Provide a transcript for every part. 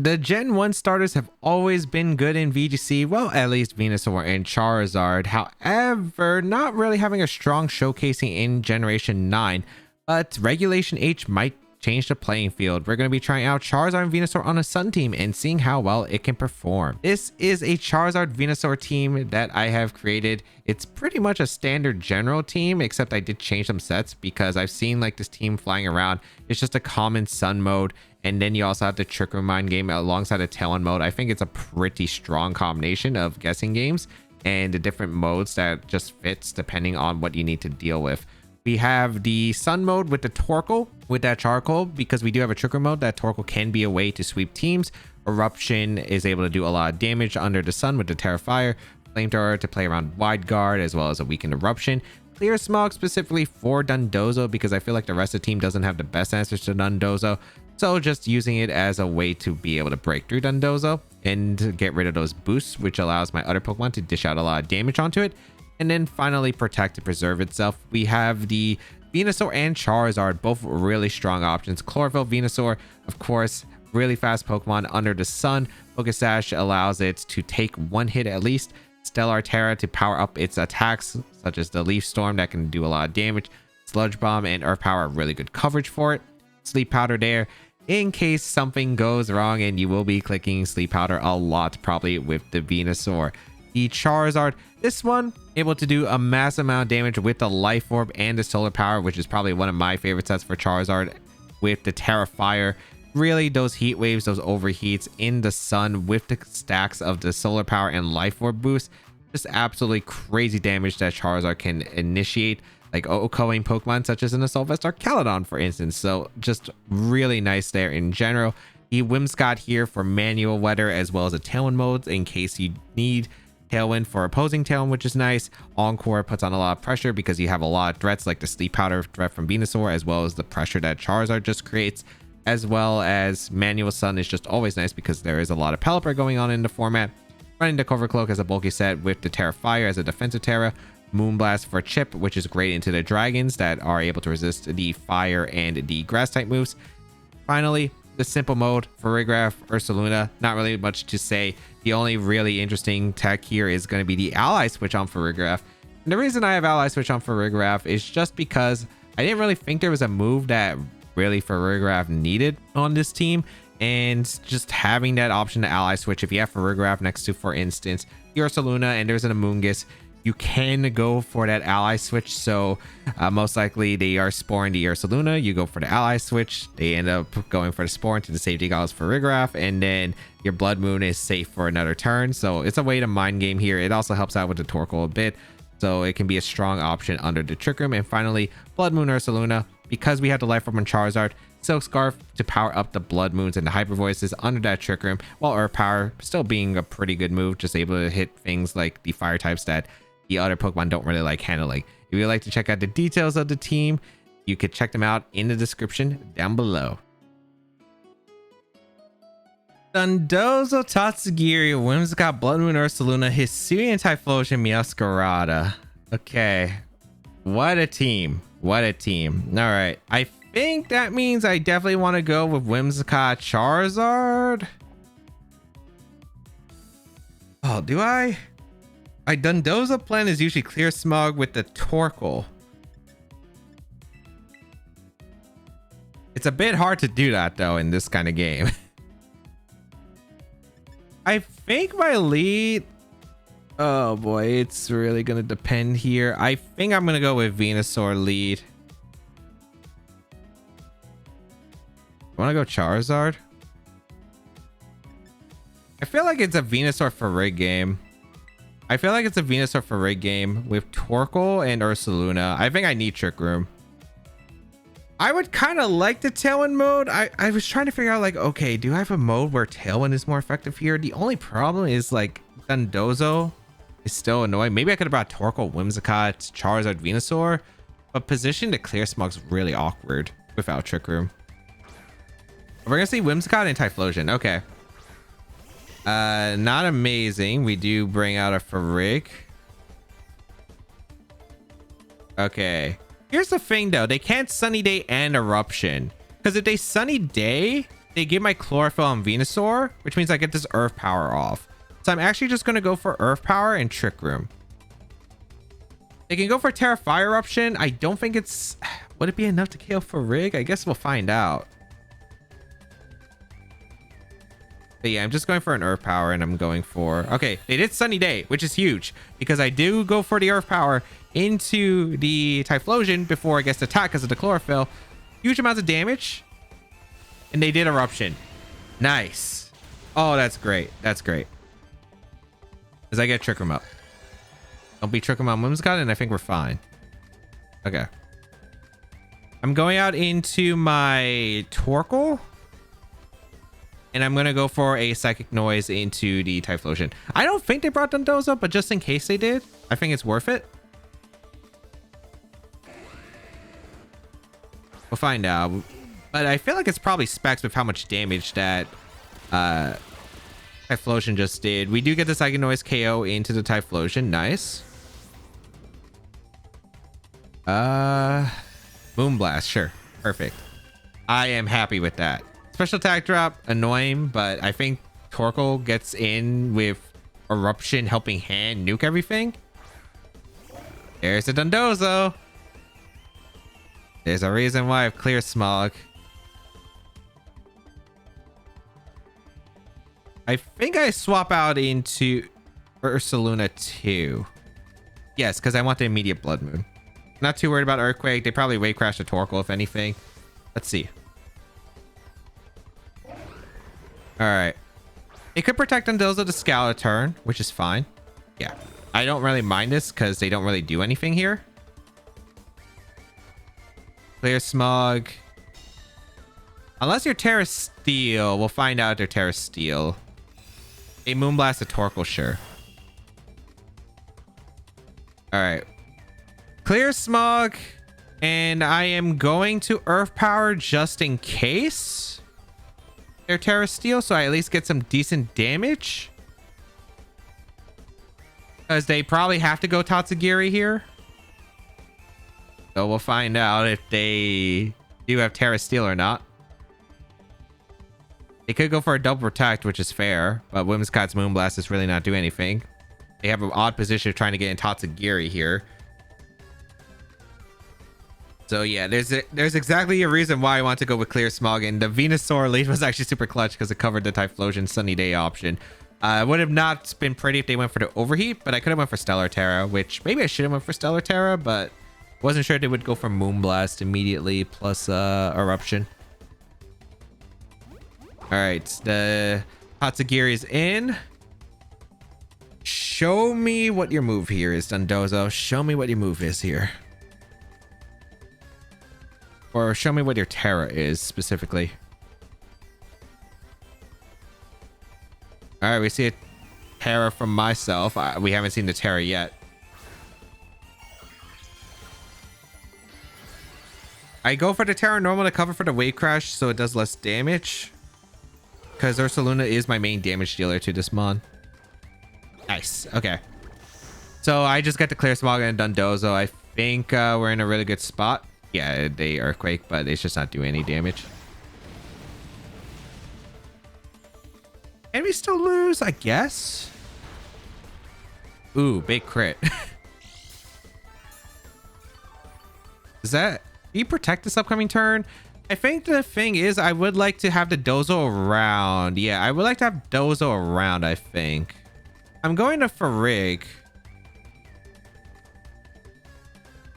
The Gen 1 starters have always been good in VGC, well, at least Venusaur and Charizard. However, not really having a strong showcasing in Generation 9, but Regulation H might change the playing field. We're going to be trying out Charizard and Venusaur on a Sun team and seeing how well it can perform. This is a Charizard Venusaur team that I have created. It's pretty much a standard general team, except I did change some sets because I've seen like this team flying around. It's just a common Sun mode, and then you also have the Trick Room Mind game alongside a Tailwind mode. I think it's a pretty strong combination of guessing games and the different modes that just fits depending on what you need to deal with. We have the Sun mode with the Torkoal with that Charcoal, because we do have a Trick Room mode. That Torkoal can be a way to sweep teams. Eruption is able to do a lot of damage under the Sun with the Terra Fire. Flamethrower to play around Wide Guard, as well as a weakened Eruption. Clear Smog specifically for Dundozo, because I feel like the rest of the team doesn't have the best answers to Dundozo. So just using it as a way to be able to break through Dundozo and get rid of those boosts, which allows my other Pokemon to dish out a lot of damage onto it. And then finally protect to preserve itself. We have the Venusaur and Charizard, both really strong options. Chlorophyll Venusaur, of course, really fast Pokemon under the sun. Focus Sash allows it to take one hit at least. Stellar Terra to power up its attacks, such as the Leaf Storm that can do a lot of damage. Sludge Bomb and Earth Power are really good coverage for it. Sleep Powder there in case something goes wrong, and you will be clicking Sleep Powder a lot probably with the Venusaur. The Charizard, this one able to do a massive amount of damage with the Life Orb and the Solar Power, which is probably one of my favorite sets for Charizard with the Terra Fire. Really, those heat waves, those overheats in the sun with the stacks of the Solar Power and Life Orb boost, just absolutely crazy damage that Charizard can initiate, like OHKOing Pokemon such as an Assault Vest or Caledon, for instance. So just really nice there in general. The Whimsicott here for manual weather, as well as a Tailwind mode in case you need Tailwind for opposing Tailwind, which is nice. Encore puts on a lot of pressure because you have a lot of threats like the Sleep Powder threat from Venusaur, as well as the pressure that Charizard just creates, as well as Manual Sun is just always nice because there is a lot of Pelipper going on in the format. Running the Cover Cloak as a bulky set with the Terra Fire as a defensive Terra. Moonblast for Chip, which is great into the dragons that are able to resist the fire and the grass type moves. Finally, the simple mode for Rigraph, Ursaluna, not really much to say. The only really interesting tech here is going to be the Ally Switch on for Rigraph. And the reason I have Ally Switch on for Rigraph is just because I didn't really think there was a move that really for Rigraph needed on this team. And just having that option to Ally Switch, if you have for Rigraph next to, for instance, Ursaluna and there's an Amoonguss, you can go for that Ally Switch. So most likely they are sporing the Ursaluna, you go for the Ally Switch, they end up going for the Spore into the Safety Goggles for Rigraph, and then your Blood Moon is safe for another turn. So it's a way to mind game here. It also helps out with the Torkoal a bit, so it can be a strong option under the Trick Room. And finally, Blood Moon Ursaluna, because we have the Life Orb on Charizard, Silk Scarf to power up the Blood Moons and the Hyper Voices under that Trick Room, while Earth Power still being a pretty good move, just able to hit things like the fire types that the other Pokemon don't really like handling. If you'd like to check out the details of the team, you could check them out in the description down below. Dundozo, Tatsugiri, Whimsicott, Blood Moon, Ursaluna, Hisuian, Typhlosion, Meowscarada. Okay, what a team. What a team. All right, I think that means I definitely want to go with Whimsicott, Charizard. Oh, do I? My Dundozo plan is usually Clear Smog with the Torkoal. It's a bit hard to do that though in this kind of game. I think my lead, oh boy, it's really gonna depend here. I think I'm gonna go with Venusaur lead. Want to go Charizard? I feel like it's a Venusaur for rig game. I feel like it's a Venusaur for rig game with Torkoal and Ursaluna. I think I need Trick Room. I would kind of like the Tailwind mode. I was trying to figure out like, okay, do I have a mode where Tailwind is more effective here? The only problem is like Dundozo is still annoying. Maybe I could have brought Torkoal, Whimsicott, Charizard, Venusaur, but position to Clear Smog's really awkward without Trick Room. We're gonna see Whimsicott and Typhlosion. Okay. Not amazing. We do bring out a Farig. Okay. Here's the thing though. They can't Sunny Day and Eruption. Because if they Sunny Day, they give my chlorophyll on Venusaur, which means I get this earth power off. So I'm actually just going to go for earth power and trick room. They can go for Terra Fire Eruption. I don't think it's... Would it be enough to KO for Rig? I guess we'll find out. But yeah, I'm just going for an earth power and I'm going for... Okay, they did Sunny Day, which is huge because I do go for the earth power into the Typhlosion before it gets attacked because of the chlorophyll. Huge amounts of damage. And they did Eruption. Nice. Oh, that's great. That's great. As I get Trick Room up. Don't be Trick Room on Whimsicott and I think we're fine. Okay. I'm going out into my Torkoal. And I'm going to go for a Psychic Noise into the Typhlosion. I don't think they brought Dondozo, but just in case they did, I think it's worth it. We'll find out. But I feel like it's probably specs with how much damage that Typhlosion just did. We do get the Psychic Noise KO into the Typhlosion. Nice. Moonblast. Sure. Perfect. I am happy with that. Special attack drop, annoying, but I think Torkoal gets in with Eruption, Helping Hand, nuke everything. There's a Dondozo. There's a reason why I have Clear Smog. I think I swap out into Ursaluna too. Yes, because I want the immediate Blood Moon. Not too worried about Earthquake. They probably Wave Crash the Torkoal if anything. Let's see. Alright. It could protect Dondozo to Scout a turn, which is fine. Yeah. I don't really mind this because they don't really do anything here. Clear Smog. Unless you're Terra Steel. We'll find out if they're Terra Steel. A Moonblast a Torkoal, sure. Alright. Clear Smog. And I am going to Earth Power just in case. They're Terra Steel, so I at least get some decent damage. Because they probably have to go Tatsugiri here. So we'll find out if they do have Terra Steel or not. They could go for a double protect, which is fair. But Whimsicott's Moonblast is really not doing anything. They have an odd position of trying to get in Tatsugiri here. So yeah, there's exactly a reason why I want to go with Clear Smog, and the Venusaur lead was actually super clutch because it covered the Typhlosion Sunny Day option. It would have not been pretty if they went for the Overheat, but I could have went for Stellar Terra, which maybe I should have went for Stellar Terra, but wasn't sure if they would go for Moonblast immediately plus Eruption. All right, the Tatsugiri is in. Show me what your move here is, Dondozo. Show me what your move is here. Or show me what your Terra is specifically. All right, we see a Terra from myself. We haven't seen the Terra yet. I go for the Terra normal to cover for the Wave Crash so it does less damage. Because Ursaluna is my main damage dealer to this mon. Nice. Okay. So I just got the Clear Smog and Dondozo. I think we're in a really good spot. Yeah, they Earthquake, but it's just not doing any damage. And we still lose, I guess. Ooh, big crit. Is that... Do you protect this upcoming turn? I think the thing is I would like to have the Dozo around. Yeah, I would like to have Dozo around, I think. I'm going to Farig.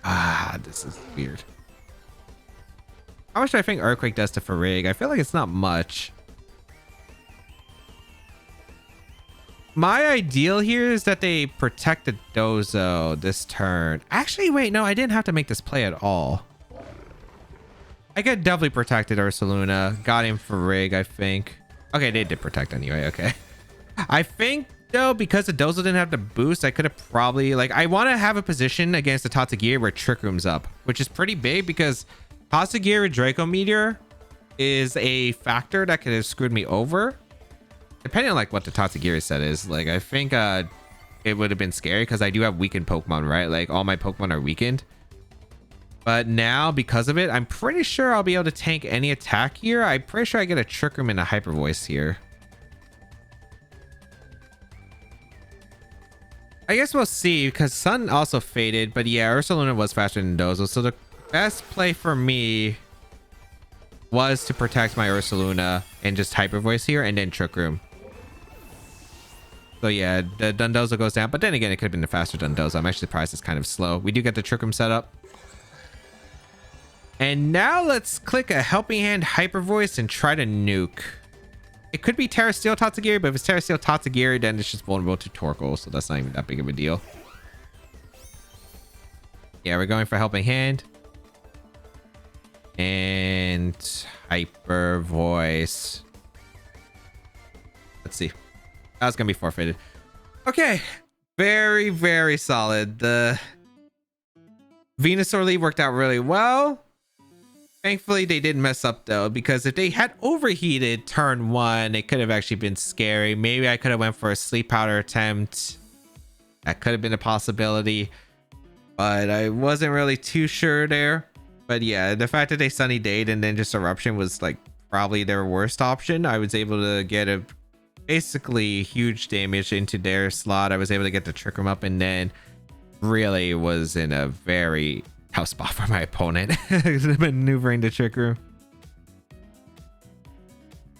Ah, this is weird. How much do I think Earthquake does to Farig? I feel like it's not much. My ideal here is that they protect the Dozo this turn. Actually, wait, no, I didn't have to make this play at all. I could definitely protected Ursaluna. Got him Farig, I think. Okay, they did protect anyway, okay. I think, though, because the Dozo didn't have the boost, I could have probably... Like, I want to have a position against the Tatsugiri where Trick Room's up, which is pretty big because... Tatsugiri Draco Meteor is a factor that could have screwed me over. Depending on like what the Tatsugiri set is. Like I think it would have been scary because I do have weakened Pokemon, right? Like all my Pokemon are weakened. But now, because of it, I'm pretty sure I'll be able to tank any attack here. I'm pretty sure I get a Trick Room and a Hyper Voice here. I guess we'll see, because Sun also faded. But yeah, Ursaluna was faster than Dozo. So the best play for me was to protect my Ursaluna and just Hyper Voice here and then Trick Room. So yeah, the Dondozo goes down. But then again, it could have been a faster Dondozo. I'm actually surprised it's kind of slow. We do get the Trick Room set up. And now let's click a Helping Hand Hyper Voice and try to nuke. It could be Terra Steel Tatsugiri, but if it's Terra Steel Tatsugiri, then it's just vulnerable to Torkoal, so that's not even that big of a deal. Yeah, we're going for Helping Hand. And Hyper Voice. Let's see. That was going to be forfeited. Okay. Very, very solid. The Venusaur lead worked out really well. Thankfully, they didn't mess up, though, because if they had overheated turn 1, it could have actually been scary. Maybe I could have went for a Sleep Powder attempt. That could have been a possibility, but I wasn't really too sure there. But yeah, the fact that they Sunny Dayed and then just Eruption was like probably their worst option. I was able to get a basically huge damage into their slot. I was able to get the Trick Room up and then really was in a very tough spot for my opponent. Maneuvering the Trick Room.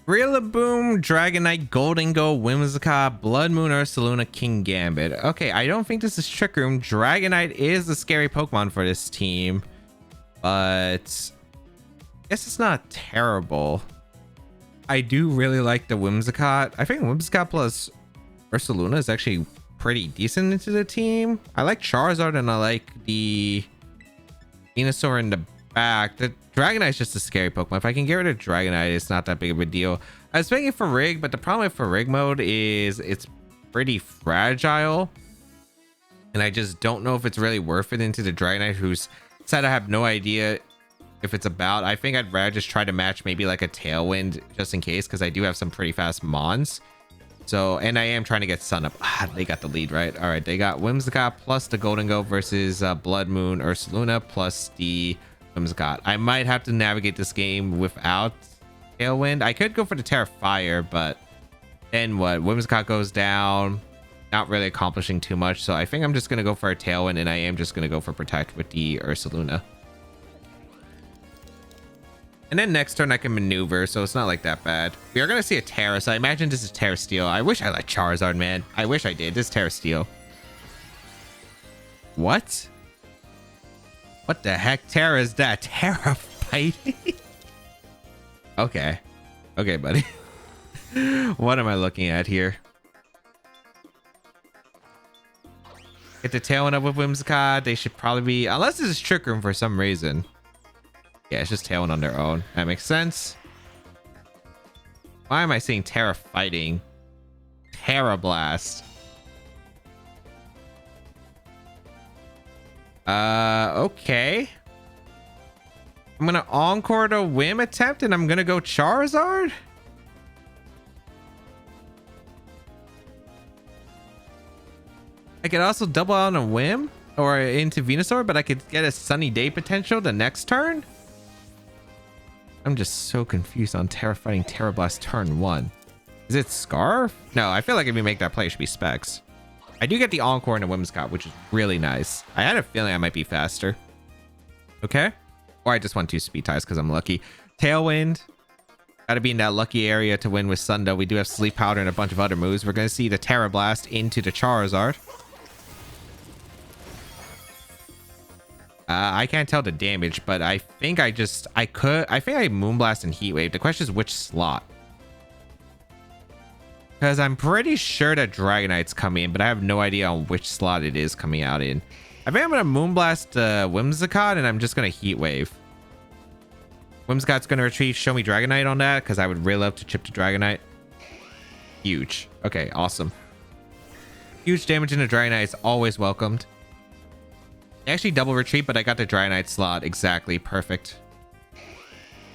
Rillaboom, Dragonite, Goldengo, Whimsicott, Blood Moon, Ursaluna, King Gambit. Okay, I don't think this is Trick Room. Dragonite is a scary Pokemon for this team, but I guess it's not terrible. I do really like the Whimsicott. I think Whimsicott plus Ursaluna is actually pretty decent into the team. I like Charizard and I like the Venusaur in the back. The Dragonite's just a scary Pokemon. If I can get rid of Dragonite, it's not that big of a deal. I was thinking for Rig, but the problem with for Rig mode is it's pretty fragile. And I just don't know if it's really worth it into the Dragonite, who's said I have no idea if it's about. I think I'd rather just try to match maybe like a Tailwind just in case, because I do have some pretty fast Mons. So, and I am trying to get Sun up. They got the lead, right? All right, they got Whimsicott plus the Goldengo versus Blood Moon Ursaluna plus the Whimsicott. I might have to navigate this game without Tailwind. I could go for the Terra Fire, but then what? Whimsicott goes down, not really accomplishing too much. So I think I'm just going to go for a Tailwind, and I am just going to go for Protect with the Ursaluna. And then next turn I can maneuver, so it's not like that bad. We are going to see a Terra, so I imagine this is Terra Steel. I wish I liked Charizard, man. I wish I did. This is Terra Steel. What? What the heck Terra is that? Terra fighting? Okay. Okay, buddy. What am I looking at here? Get the Tailwind up with Whimsicott. They should probably be... Unless this is Trick Room for some reason. Yeah, it's just Tailwind on their own. That makes sense. Why am I seeing Terra fighting? Terra Blast. Okay. I'm gonna Encore the Whim attempt and I'm gonna go Charizard? I could also double out on a Whim or into Venusaur, but I could get a Sunny Day potential the next turn? I'm just so confused on Terra fighting Terra Blast turn 1. Is it Scarf? No, I feel like if we make that play, it should be Specs. I do get the Encore and the Whimsicott, which is really nice. I had a feeling I might be faster. Okay. Or I just want 2 speed ties because I'm lucky. Tailwind. Got to be in that lucky area to win with Sundo. We do have Sleep Powder and a bunch of other moves. We're going to see the Terra Blast into the Charizard. I can't tell the damage, but I think I think I Moonblast and Heat Wave. The question is which slot. Because I'm pretty sure that Dragonite's coming in, but I have no idea on which slot it is coming out in. I think I'm going to Moonblast Whimsicott, and I'm just going to Heat Wave. Whimsicott's going to retreat. Show me Dragonite on that, because I would really love to chip to Dragonite. Huge. Okay, awesome. Huge damage into Dragonite is always welcomed. Actually double retreat, but I got the Dragonite slot. Exactly. Perfect.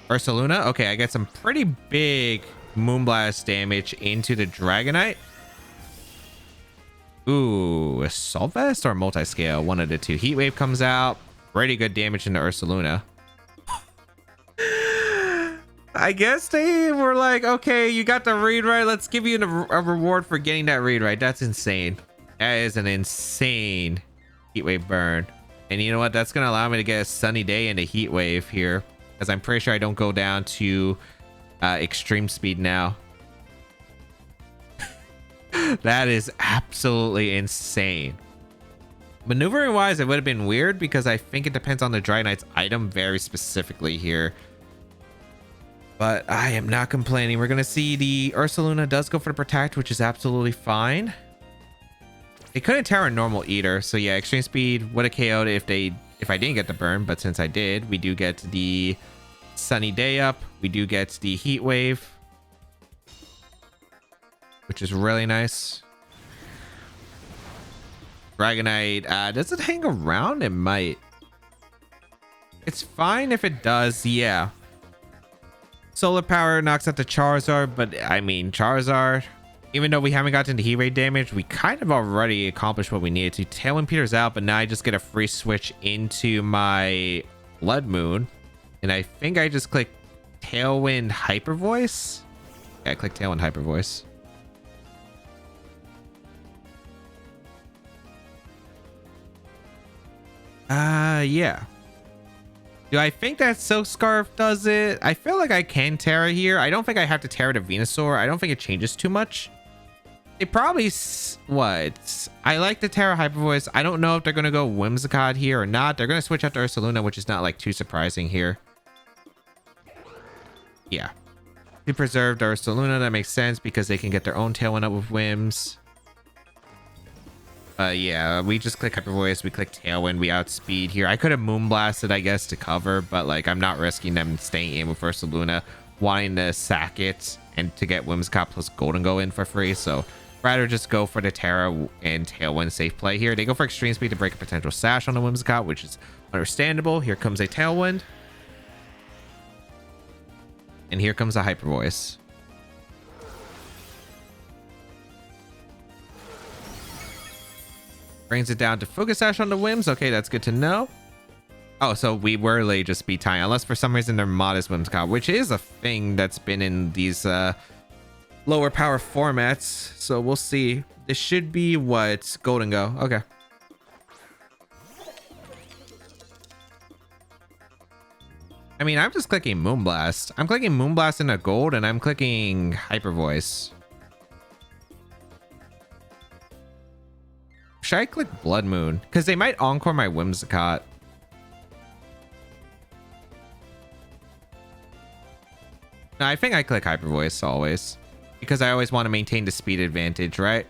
Ursaluna. Okay, I get some pretty big Moonblast damage into the Dragonite. Ooh, Assault Vest or Multiscale? One of the two. Heat Wave comes out. pretty good damage into Ursaluna. I guess they were like, okay, you got the read right. Let's give you a reward for getting that read right. That's insane. That is an insane heat wave burn. And you know what? That's going to allow me to get a sunny day and a heat wave here, because I'm pretty sure I don't go down to extreme speed now. That is absolutely insane. Maneuvering wise, it would have been weird because I think it depends on the Dragonite's item very specifically here. But I am not complaining. We're going to see the Ursaluna does go for the Protect, which is absolutely fine. They couldn't Terra normal either. So yeah, extreme speed would have KO'd if I didn't get the burn. But since I did, we do get the sunny day up. We do get the heat wave, which is really nice. Dragonite, does it hang around? It might. It's fine if it does, yeah. Solar power knocks out the Charizard, but I mean, Charizard, even though we haven't gotten to heat rate damage, we kind of already accomplished what we needed to. Tailwind peters out, but now I just get a free switch into my Blood Moon. And I think I just click Tailwind Hyper Voice. Yeah, I click Tailwind Hyper Voice. Yeah. Do I think that Silk Scarf does it? I feel like I can Terra here. I don't think I have to Terra to Venusaur. I don't think it changes too much. It probably... What? I like the Terra Hyper Voice. I don't know if they're going to go Whimsicott here or not. They're going to switch out to Ursaluna, which is not like too surprising here. Yeah. They preserved Ursaluna. That makes sense because they can get their own Tailwind up with Whims. Yeah, we just click Hyper Voice, we click Tailwind, we outspeed here. I could have Moonblasted, I guess, to cover, but like I'm not risking them staying in with Ursaluna, wanting to sack it and to get Whimsicott plus Golden Go in for free. So rather just go for the Terra and Tailwind safe play here. They go for extreme speed to break a potential sash on the Whimsicott, which is understandable. Here comes a Tailwind. And here comes a Hyper Voice. Brings it down to Focus Sash on the Whims. Okay, that's good to know. Oh, so we were late just speed time, unless for some reason they're modest Whimsicott, which is a thing that's been in these lower power formats. So we'll see. This should be what? Golden Go. Okay. I mean, I'm just clicking Moonblast. I'm clicking Moonblast into gold, and I'm clicking Hyper Voice. Should I click Blood Moon? Because they might Encore my Whimsicott. No, I think I click Hyper Voice always. Because I always want to maintain the speed advantage, right?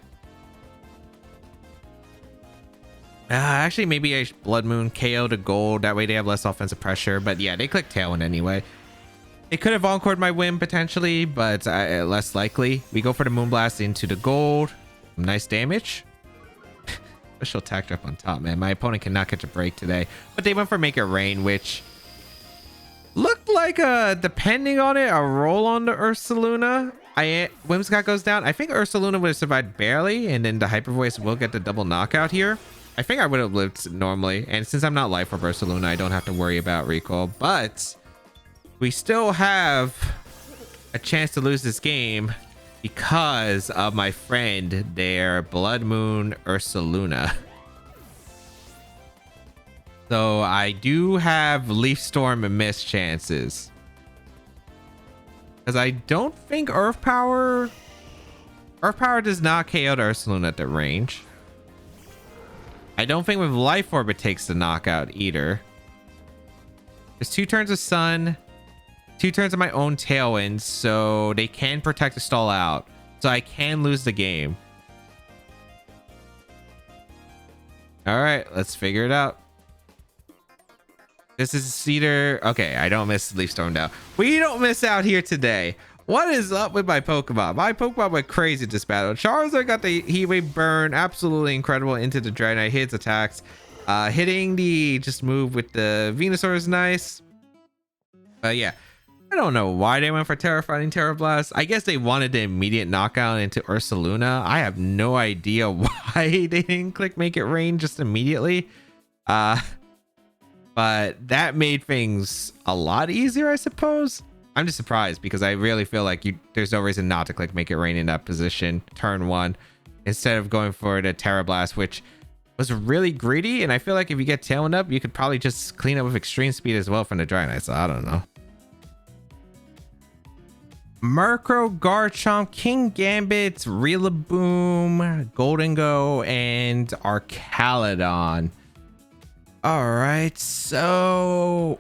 Actually, maybe I Blood Moon KO to gold. That way they have less offensive pressure. But yeah, they click Tailwind anyway. They could have Encored my Whim potentially, but less likely. We go for the Moonblast into the gold. Nice damage. Special attack drop on top, man. My opponent cannot catch a break today. But they went for Make It Rain, which looked like, depending on it, a roll on the Ursaluna. Whimsicott goes down. I think Ursaluna would have survived barely, and then the Hyper Voice will get the double knockout here. I think I would have lived normally. And since I'm not Life Orb Ursaluna, I don't have to worry about recall. But we still have a chance to lose this game because of my friend, their Blood Moon Ursaluna. So I do have Leaf Storm and Mist chances. Because I don't think Earth Power does not KO the Ursaluna at the range. I don't think with Life Orb it takes the knockout either. There's 2 turns of Sun, 2 turns of my own Tailwind, so they can protect the stall out. So I can lose the game. All right, let's figure it out. This is Cedar. Okay, I don't miss Leaf Storm now. We don't miss out here today. What is up with my Pokemon? My Pokemon went crazy this battle. Charizard got the Heat Wave burn. Absolutely incredible into the Dragonite. Hits attacks. Hitting the just move with the Venusaur is nice. Yeah. I don't know why they went for Terra Fighting Terra Blast. I guess they wanted the immediate knockout into Ursaluna. I have no idea why they didn't click Make It Rain just immediately. But but that made things a lot easier, I suppose. I'm just surprised because I really feel like there's no reason not to click Make It Rain in that position turn 1 instead of going for the Terra Blast, which was really greedy. And I feel like if you get Tailwind up, you could probably just clean up with Extreme Speed as well from the Dragonite. So I don't know. Murkrow, Garchomp, King Gambit, Rillaboom, Goldengo, and Archaludon. All right, so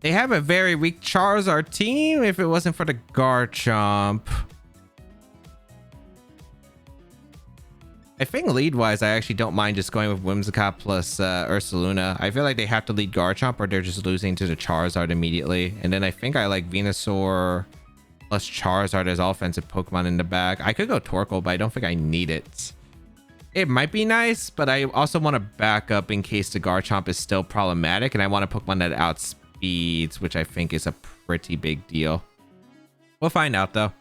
they have a very weak Charizard team if it wasn't for the Garchomp. I think lead-wise, I actually don't mind just going with Whimsicott plus Ursaluna. I feel like they have to lead Garchomp or they're just losing to the Charizard immediately. And then I think I like Venusaur plus Charizard as offensive Pokemon in the back. I could go Torkoal, but I don't think I need it. It might be nice, but I also want to back up in case the Garchomp is still problematic, and I want a Pokemon that outspeeds, which I think is a pretty big deal. We'll find out, though.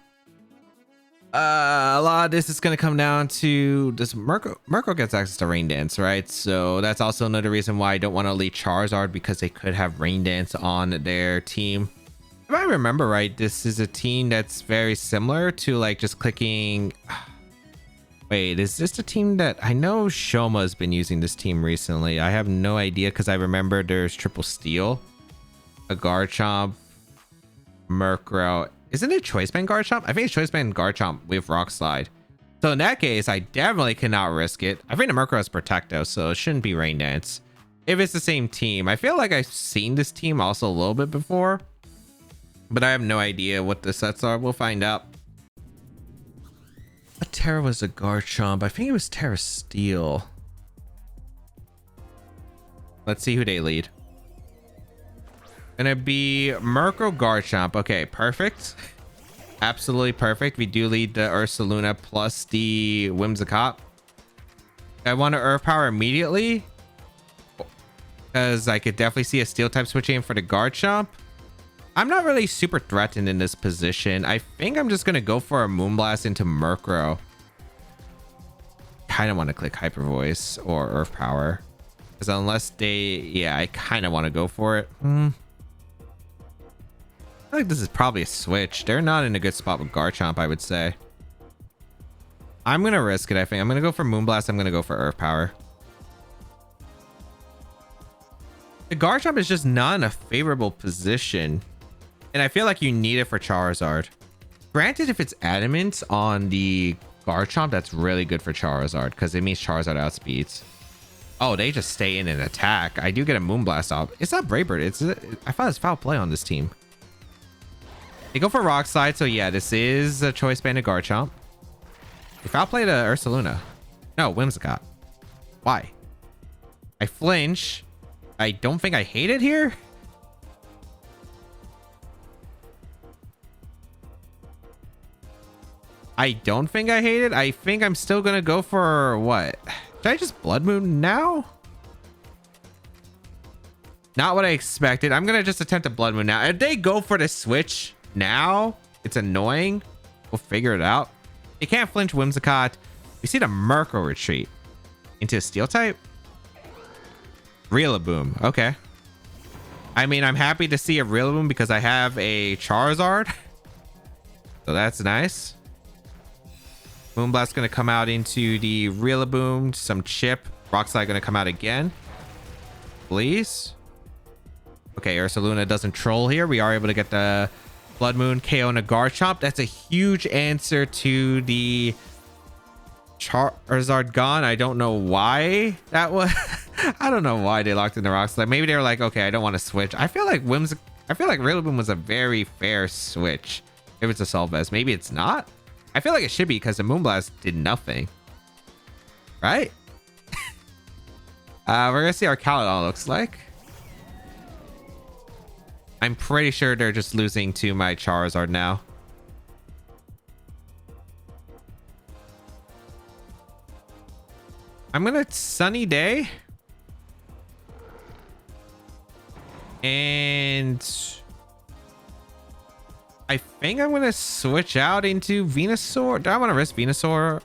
A lot of this is going to come down to this. Murkrow gets access to Rain Dance, right? So that's also another reason why I don't want to lead Charizard, because they could have Rain Dance on their team. If I remember right, this is a team that's very similar to like just clicking. Wait, is this the team that I know Shoma has been using this team recently? I have no idea because I remember there's Triple Steel, a Garchomp, Murkrow. Isn't it Choice Band Garchomp? I think it's Choice Band Garchomp with Rock Slide. So in that case, I definitely cannot risk it. I think the Murkrow is Protecto, so it shouldn't be Rain Dance. If it's the same team, I feel like I've seen this team also a little bit before, but I have no idea what the sets are. We'll find out. What Terra was a Garchomp? I think it was Terra Steel. Let's see who they lead. Gonna be Murkrow, Garchomp. Okay, perfect. Absolutely perfect. We do lead the Ursaluna plus the Whimsicott. I want to Earth Power immediately because I could definitely see a Steel type switching in for the Garchomp. I'm not really super threatened in this position. I think I'm just gonna go for a Moonblast into Murkrow. Kind of want to click Hyper Voice or Earth Power, because unless yeah, I kind of want to go for it. I feel like this is probably a switch. They're not in a good spot with Garchomp, I would say. I'm gonna risk it. I think I'm gonna go for Moonblast. I'm gonna go for Earth Power. The Garchomp is just not in a favorable position, and I feel like you need it for Charizard. Granted, if it's Adamant on the Garchomp, that's really good for Charizard because it means Charizard outspeeds. Oh, they just stay in and attack. I do get a Moonblast off. It's not Brave Bird. I thought it's Foul Play on this team. They go for Rock Slide, so yeah, this is a Choice Band of Garchomp. They Foul Play to Ursaluna. No, Whimsicott. Why? I flinch. I don't think I hate it here. I don't think I hate it. I think I'm still gonna go for what? Should I just Blood Moon now? Not what I expected. I'm gonna just attempt a Blood Moon now. If they go for the switch now, it's annoying. We'll figure it out. You can't flinch Whimsicott. We see the Murkrow retreat into a Steel type. Rillaboom. Okay. I mean, I'm happy to see a Rillaboom because I have a Charizard. So that's nice. Moonblast going to come out into the Rillaboom. Some Chip. Rock Slide going to come out again. Please. Okay, Ursaluna doesn't troll here. We are able to get the Blood Moon KO and a Garchomp. That's a huge answer to the Charizard gone. I don't know why that was. I don't know why they locked in the Rock Slide. Maybe they were like, okay, I don't want to switch. I feel like Rillaboom was a very fair switch. If it's a Solvez, maybe it's not. I feel like it should be because the Moonblast did nothing. Right? We're gonna see our Archaludon looks like. I'm pretty sure they're just losing to my Charizard now. I'm gonna Sunny Day. And I think I'm gonna switch out into Venusaur. Do I want to risk Venusaur?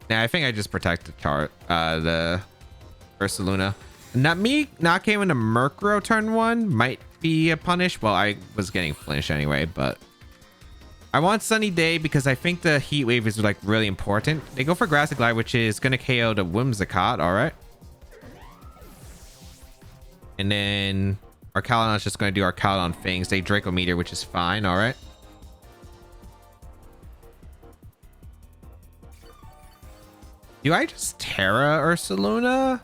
Nah, I think I just protect the Ursaluna. Not came into Murkrow turn 1 might be a punish. Well, I was getting flinched anyway, but I want Sunny Day because I think the Heat Wave is like really important. They go for Grassy Glide, which is going to KO the Whimsicott. All right. And then Arcalon's just going to do Arcalon Fangs. They Draco Meteor, which is fine. All right. Do I just Terra Ursaluna?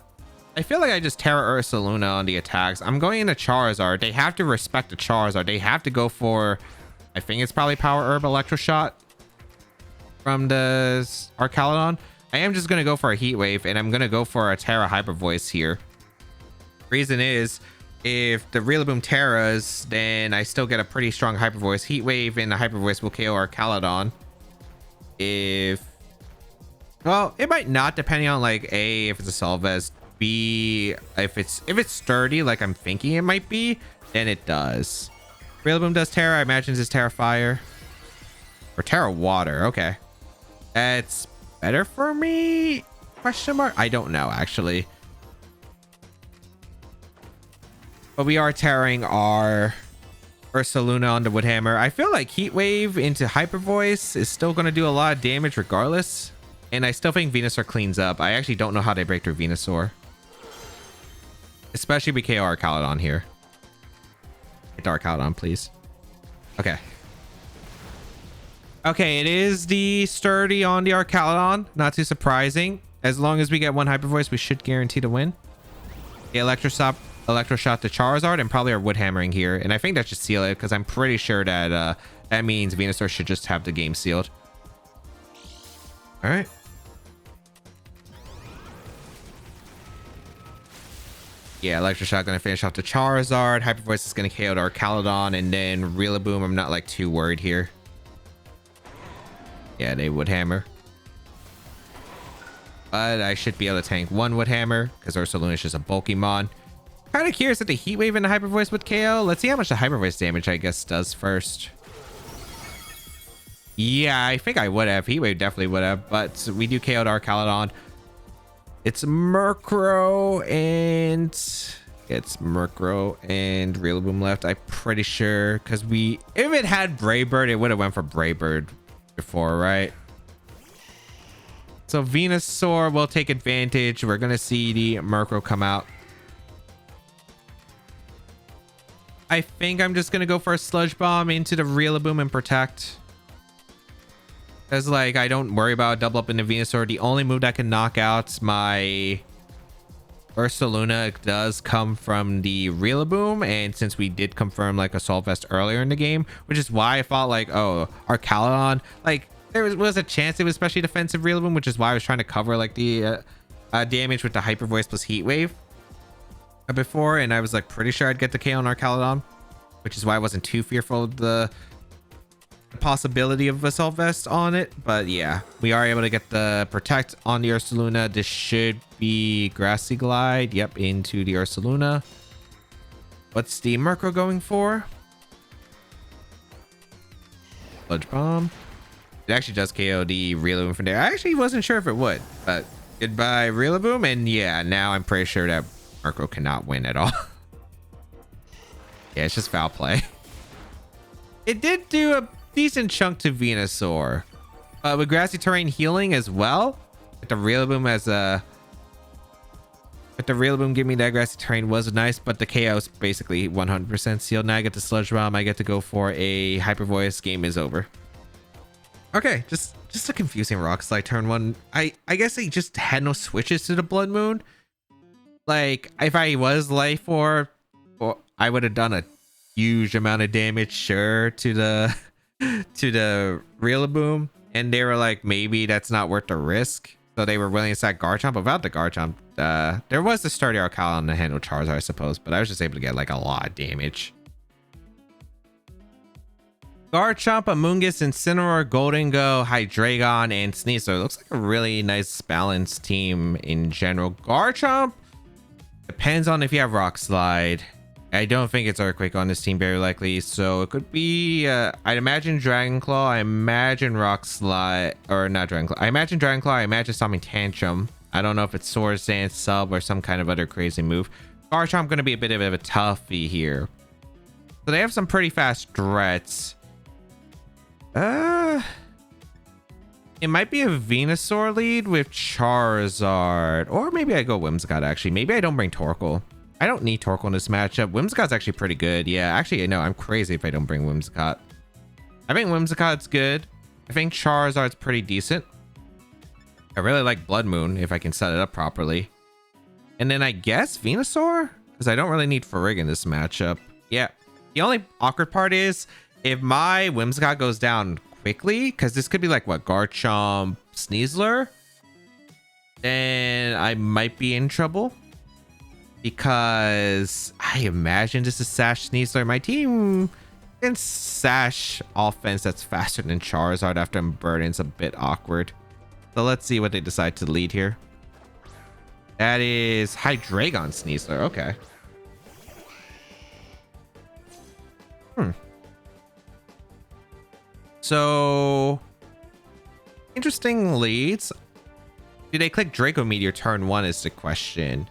I feel like I just Terra Ursaluna on the attacks. I'm going into Charizard. They have to respect the Charizard. They have to go for, I think it's probably Power Herb Electro Shot from the Arcalon. I am just going to go for a Heat Wave, and I'm going to go for a Terra Hyper Voice here. Reason is, if the Rillaboom Terras, then I still get a pretty strong Hyper Voice. Heat Wave and the Hyper Voice will KO Arcalon. Well, it might not, depending on like A, if it's a Assault Vest, B, if it's sturdy like I'm thinking it might be, then it does. Rillaboom does Terra. I imagine it's Terra Fire or Terra Water. Okay, that's better for me? Question mark. I don't know actually, but we are tearing our Ursaluna on the Woodhammer. I feel like Heat Wave into Hyper Voice is still going to do a lot of damage regardless. And I still think Venusaur cleans up. I actually don't know how they break through Venusaur. Especially with KO Arcalon here. Hit Arcalon, please. Okay. Okay, it is the sturdy on the Arcalon. Not too surprising. As long as we get one Hyper Voice, we should guarantee to win. The Electro Shot to Charizard and probably our Wood Hammering here. And I think that should seal it because I'm pretty sure that that means Venusaur should just have the game sealed. All right. Yeah, Electro Shot gonna finish off the Charizard. Hyper Voice is gonna KO the Arcalon, and then Rillaboom. I'm not like too worried here. Yeah, they Wood Hammer, but I should be able to tank one Wood Hammer because Ursaluna is just a bulky mon. Kind of curious if the Heat Wave and the Hyper Voice would KO. Let's see how much the Hyper Voice damage I guess does first. Yeah, I think I would have. Heat Wave definitely would have, but we do KO the Arcalon. It's Murkrow and Rillaboom left. I'm pretty sure because if it had Brave Bird, it would have went for Brave Bird before, right? So Venusaur will take advantage. We're gonna see the Murkrow come out. I think I'm just gonna go for a Sludge Bomb into the Rillaboom and protect. Because, like, I don't worry about double up in the Venusaur. The only move that can knock out my Ursaluna does come from the Rillaboom. And since we did confirm, like, Assault Vest earlier in the game, which is why I thought, like, oh, Arcalon, like, there was a chance it was especially defensive Rillaboom, which is why I was trying to cover, like, the damage with the Hyper Voice plus Heat Wave before. And I was, like, pretty sure I'd get the KO on Arcalon, which is why I wasn't too fearful of the possibility of Assault Vest on it. But yeah, we are able to get the protect on the Ursaluna. This should be Grassy Glide. Yep, into the Ursaluna. What's the Murkrow going for? Sludge Bomb. It actually does KO the Rillaboom from there. I actually wasn't sure if it would, but goodbye Rillaboom. And yeah, now I'm pretty sure that Murkrow cannot win at all. Yeah, it's just foul play. It did do a decent chunk to Venusaur, with Grassy Terrain healing as well. With the Rillaboom give me that Grassy Terrain was nice, but the KO is basically 100% sealed. Now I get the Sludge Bomb. I get to go for a Hyper Voice. Game is over. Okay, just a confusing Rock Slide turn 1. I guess they just had no switches to the Blood Moon. Like, if I was Life Orb, I would have done a huge amount of damage, sure, to the Rillaboom, and they were like, maybe that's not worth the risk, so they were willing to sack Garchomp. Without the Garchomp, there was the sturdy Arcalon to handle Charizard, I suppose, but I was just able to get like a lot of damage. Garchomp, Amoonguss, Incineroar, Goldengo, Hydreigon, and Sneasel. It looks like a really nice balanced team in general. Garchomp depends on if you have Rock Slide. I don't think it's Earthquake on this team, very likely. So it could be, I'd imagine Dragon Claw. I imagine Rock Slide, or not Dragon Claw. I imagine Dragon Claw. I imagine Stomping Tantrum. I don't know if it's Swords Dance, Sub, or some kind of other crazy move. Garchomp going to be a bit of a toughie here. So they have some pretty fast threats. It might be a Venusaur lead with Charizard. Or maybe I go Whimsicott, actually. Maybe I don't bring Torkoal. I don't need Torkoal in this matchup. Whimsicott's actually pretty good. Yeah, actually, no, I'm crazy if I don't bring Whimsicott. I think Whimsicott's good. I think Charizard's pretty decent. I really like Blood Moon if I can set it up properly. And then I guess Venusaur? Because I don't really need Farigga in this matchup. Yeah. The only awkward part is if my Whimsicott goes down quickly, because this could be like, what, Garchomp, Sneasler? Then I might be in trouble. Because I imagine this is Sash Sneasler. My team can Sash offense that's faster than Charizard after I'm Burden's a bit awkward. So let's see what they decide to lead here. That is Hydreigon Sneasler. Okay. So interesting leads. Do they click Draco Meteor turn 1 is the question.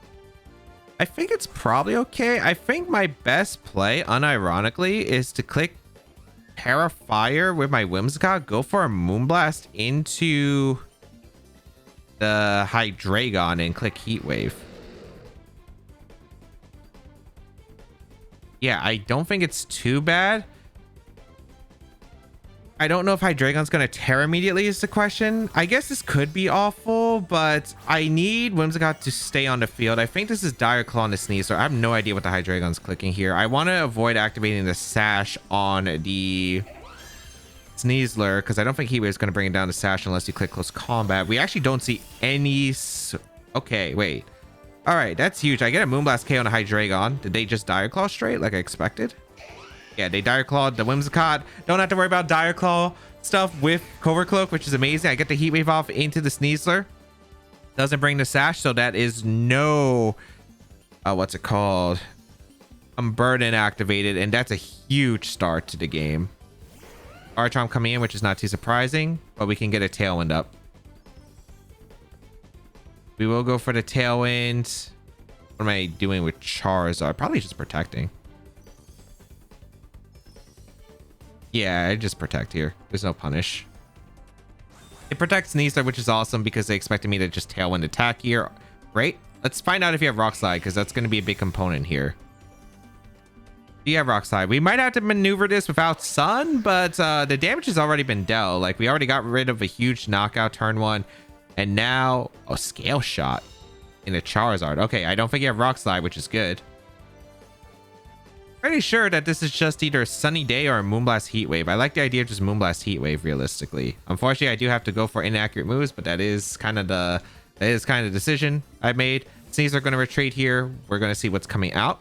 I think it's probably okay. I think my best play, unironically, is to click Terra Fire with my Whimsicott, go for a Moonblast into the Hydreigon and click Heat Wave. Yeah, I don't think it's too bad. I don't know if Hydreigon's going to Terra immediately is the question. I guess this could be awful, but I need Whimsicott to stay on the field. I think this is Dire Claw on the Sneasler. I have no idea what the Hydreigon's clicking here. I want to avoid activating the Sash on the Sneasler because I don't think Heat Wave is going to bring it down to Sash unless you click Close Combat. We actually don't see any... Okay, wait. All right, that's huge. I get a Moonblast K on a Hydreigon. Did they just Dire Claw straight like I expected? Yeah, they Dire Clawed the Whimsicott. Don't have to worry about Dire Claw stuff with Covert Cloak, which is amazing. I get the Heat Wave off into the Sneasler. Doesn't bring the Sash, so that is no... what's it called? Burden activated, and that's a huge start to the game. Garchomp coming in, which is not too surprising, but we can get a Tailwind up. We will go for the Tailwind. What am I doing with Charizard? Probably just protecting. Yeah, I just protect here. There's no punish. It protects Sneasler, which is awesome because they expected me to just Tailwind attack here. Great. Let's find out if you have Rock Slide because that's going to be a big component here. Do you have Rock Slide? We might have to maneuver this without Sun, but the damage has already been dealt. Like, we already got rid of a huge knockout turn 1. And now, a Scale Shot in a Charizard. Okay, I don't think you have Rock Slide, which is good. Pretty sure that this is just either Sunny Day or a Moonblast Heat Wave. I like the idea of just Moonblast Heat Wave realistically. Unfortunately, I do have to go for inaccurate moves, but that is kind of the decision I made. Sneasler are going to retreat here. We're going to see what's coming out.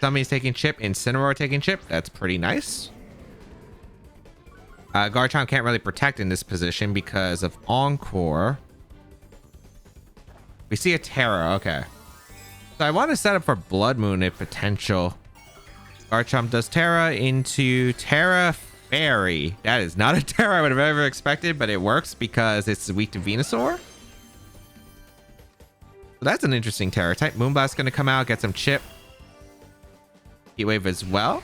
Somebody's taking Chip, Incineroar taking Chip. That's pretty nice. Garchomp can't really protect in this position because of Encore. We see a Terra. Okay. So I want to set up for Blood Moon if potential. Garchomp does Terra into Terra Fairy. That is not a Terra I would have ever expected, but it works because it's weak to Venusaur. So that's an interesting Terra type. Moonblast going to come out, get some Chip. Heat Wave as well.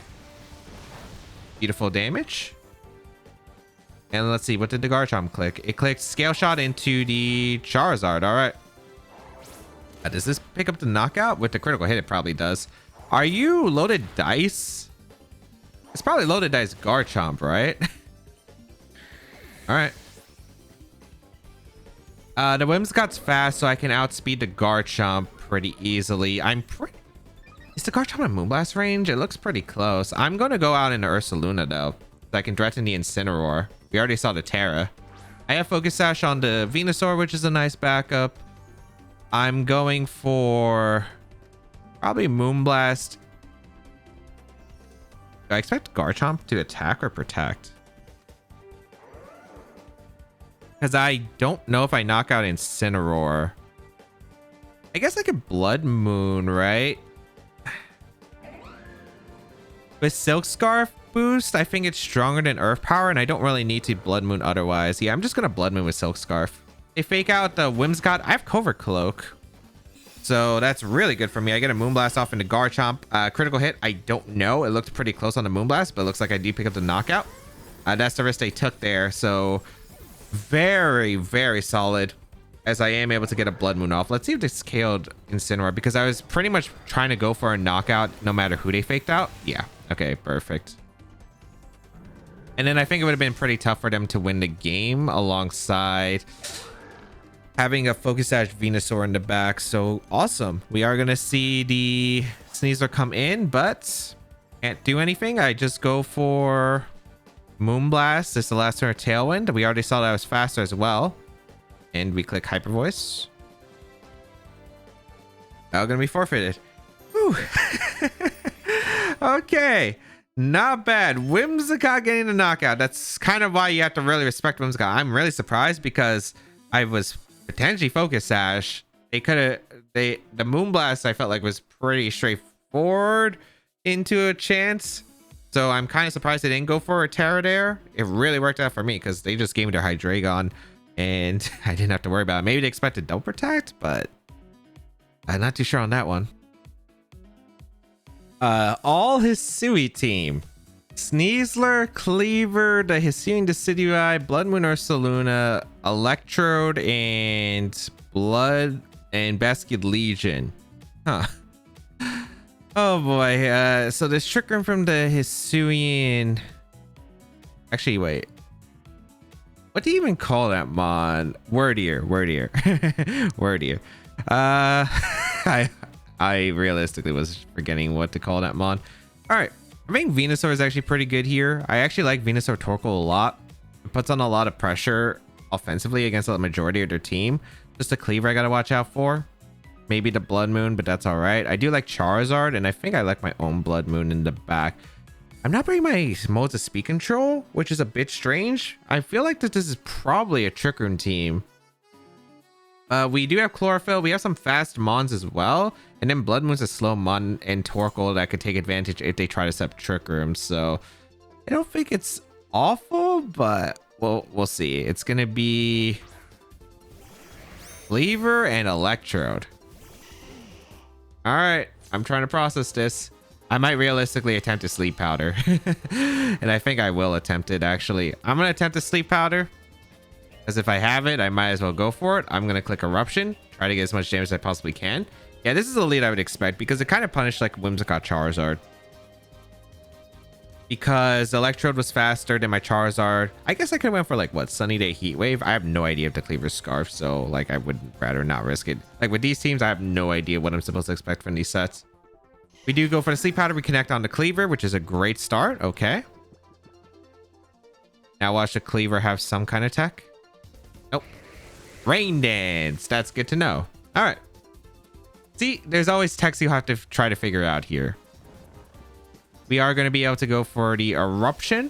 Beautiful damage. And let's see, what did the Garchomp click? It clicked Scale Shot into the Charizard. All right. Does this pick up the knockout? With the critical hit, it probably does. Are you Loaded Dice? It's probably Loaded Dice Garchomp, right? All right. The Whimsicott's fast, so I can outspeed the Garchomp pretty easily. Is the Garchomp in Moonblast range? It looks pretty close. I'm going to go out into Ursaluna, though, so I can threaten the Incineroar. We already saw the Terra. I have Focus Sash on the Venusaur, which is a nice backup. I'm going for probably Moonblast. Do I expect Garchomp to attack or protect? Because I don't know if I knock out Incineroar. I guess I could Blood Moon, right? With Silk Scarf boost, I think it's stronger than Earth Power, and I don't really need to Blood Moon otherwise. Yeah, I'm just going to Blood Moon with Silk Scarf. They fake out the Whimsicott. I have Covert Cloak, so that's really good for me. I get a Moonblast off into Garchomp. Critical hit, I don't know. It looked pretty close on the Moonblast, but it looks like I do pick up the knockout. That's the risk they took there. So very, very solid, as I am able to get a Blood Moon off. Let's see if this KO'd Incineroar, because I was pretty much trying to go for a knockout no matter who they faked out. Yeah, okay, perfect. And then I think it would have been pretty tough for them to win the game alongside having a Focus Sash Venusaur in the back. So awesome. We are going to see the Sneasler come in, but can't do anything. I just go for Moonblast. It's the last turn of Tailwind. We already saw that I was faster as well. And we click Hyper Voice. Now going to be forfeited. Whew. Okay. Not bad. Whimsicott getting the knockout. That's kind of why you have to really respect Whimsicott. I'm really surprised because I was potentially Focus Sash. They could have, the Moonblast I felt like was pretty straightforward into a chance. So I'm kind of surprised they didn't go for a Terra there. It really worked out for me because they just gave me their Hydreigon and I didn't have to worry about it. Maybe they expected Double Protect, but I'm not too sure on that one. All Hisui team: Sneasler, Cleaver, the Hisuian Decidueye, Blood Moon Ursaluna, Electrode, and Blood and Basket Legion. Huh. Oh boy. So there's Trick Room from the Hisuian. Actually, wait. What do you even call that mon? Wordier. Wordier. I realistically was forgetting what to call that mon. All right. I think Venusaur is actually pretty good here. I actually like Venusaur Torkoal a lot. It puts on a lot of pressure offensively against the majority of their team. Just a Cleaver I got to watch out for. Maybe the Blood Moon, but that's all right. I do like Charizard, and I think I like my own Blood Moon in the back. I'm not bringing my modes of speed control, which is a bit strange. I feel like that this is probably a Trick Room team. We do have Chlorophyll. We have some fast Mons as well. And then Blood Moon's a slow Mon and Torkoal that could take advantage if they try to set up Trick Room. So I don't think it's awful, but we'll see. It's going to be Cleaver and Electrode. All right. I'm trying to process this. I might realistically attempt a Sleep Powder. And I think I will attempt it, actually. I'm going to attempt a Sleep Powder. Because if I have it, I might as well go for it. I'm going to click Eruption. Try to get as much damage as I possibly can. Yeah, this is the lead I would expect. Because it kind of punished like Whimsicott Charizard. Because Electrode was faster than my Charizard. I guess I could have went for like, what, Sunny Day Heat Wave? I have no idea if the Cleaver's Scarf. So like, I would rather not risk it. Like with these teams, I have no idea what I'm supposed to expect from these sets. We do go for the Sleep Powder. We connect on the Cleaver, which is a great start. Okay. Now watch the Cleaver have some kind of tech. Nope. Rain Dance. That's good to know. All right. See, there's always techs you have to try to figure out here. We are going to be able to go for the Eruption.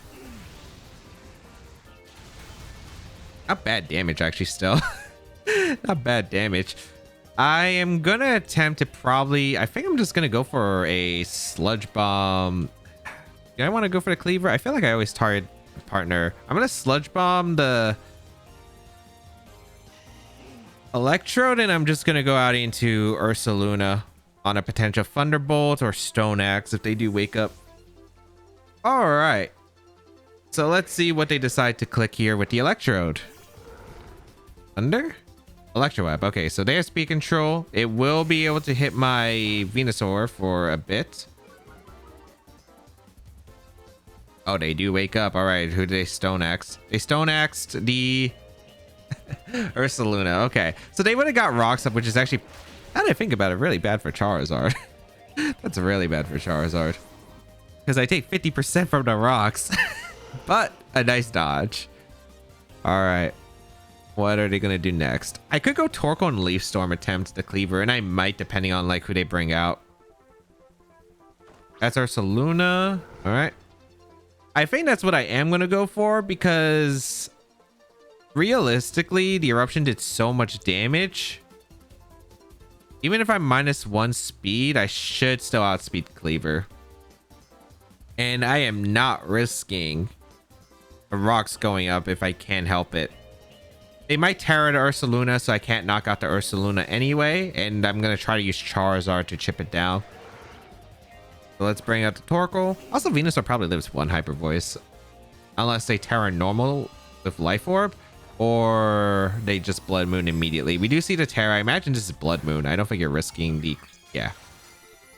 Not bad damage, actually, still. Not bad damage. I am going to attempt to probably... I think I'm just going to go for a Sludge Bomb. Do I want to go for the Cleaver? I feel like I always target a partner. I'm going to Sludge Bomb the Electrode, and I'm just going to go out into Ursaluna on a potential Thunderbolt or Stone Axe if they do wake up. All right. So let's see what they decide to click here with the Electrode. Thunder? Electroweb. Okay, so they have speed control. It will be able to hit my Venusaur for a bit. Oh, they do wake up. All right, who did they Stone Axe? They Stone Axed the Ursaluna. Okay, so they would have got Rocks up, which is actually, now that I think about it, really bad for Charizard. That's really bad for Charizard. Because I take 50% from the Rocks. But a nice dodge. All right. What are they going to do next? I could go Torkoal and Leaf Storm attempt the Cleaver, and I might, depending on like who they bring out. That's Ursaluna. All right. I think that's what I am going to go for because realistically, the Eruption did so much damage. Even if I'm -1 speed, I should still outspeed Cleaver. And I am not risking the Rocks going up if I can help it. They might Terra the Ursaluna, so I can't knock out the Ursaluna anyway. And I'm going to try to use Charizard to chip it down. So let's bring out the Torkoal. Also, Venusaur probably lives one Hyper Voice. Unless they Terra normal with Life Orb. Or they just Blood Moon immediately. We do see the Terra. I imagine this is Blood Moon. I don't think you're risking the... Yeah.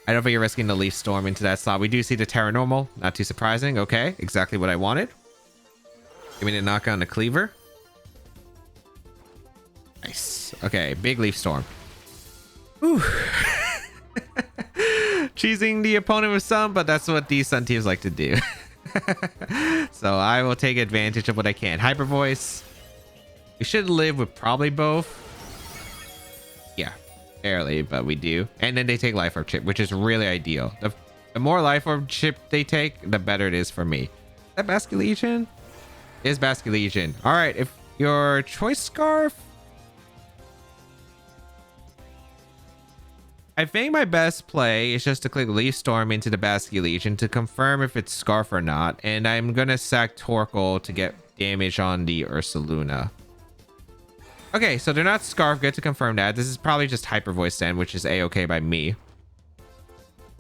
I don't think you're risking the Leaf Storm into that slot. We do see the Terra normal. Not too surprising. Okay. Exactly what I wanted. Give me the knock on the Cleaver. Nice. Okay. Big Leaf Storm. Whew. Cheesing the opponent with some, but that's what these Sun teams like to do. So I will take advantage of what I can. Hyper Voice. We should live with probably both. Yeah, barely, but we do. And then they take Life Orb Chip, which is really ideal. The more Life Orb Chip they take, the better it is for me. Is that Basculegion? It is Basculegion. All right, if your Choice Scarf... I think my best play is just to click Leaf Storm into the Basculegion to confirm if it's Scarf or not. And I'm going to sack Torkoal to get damage on the Ursaluna. Okay, so they're not Scarf. Good to confirm that. This is probably just Hyper Voice then, which is A-okay by me.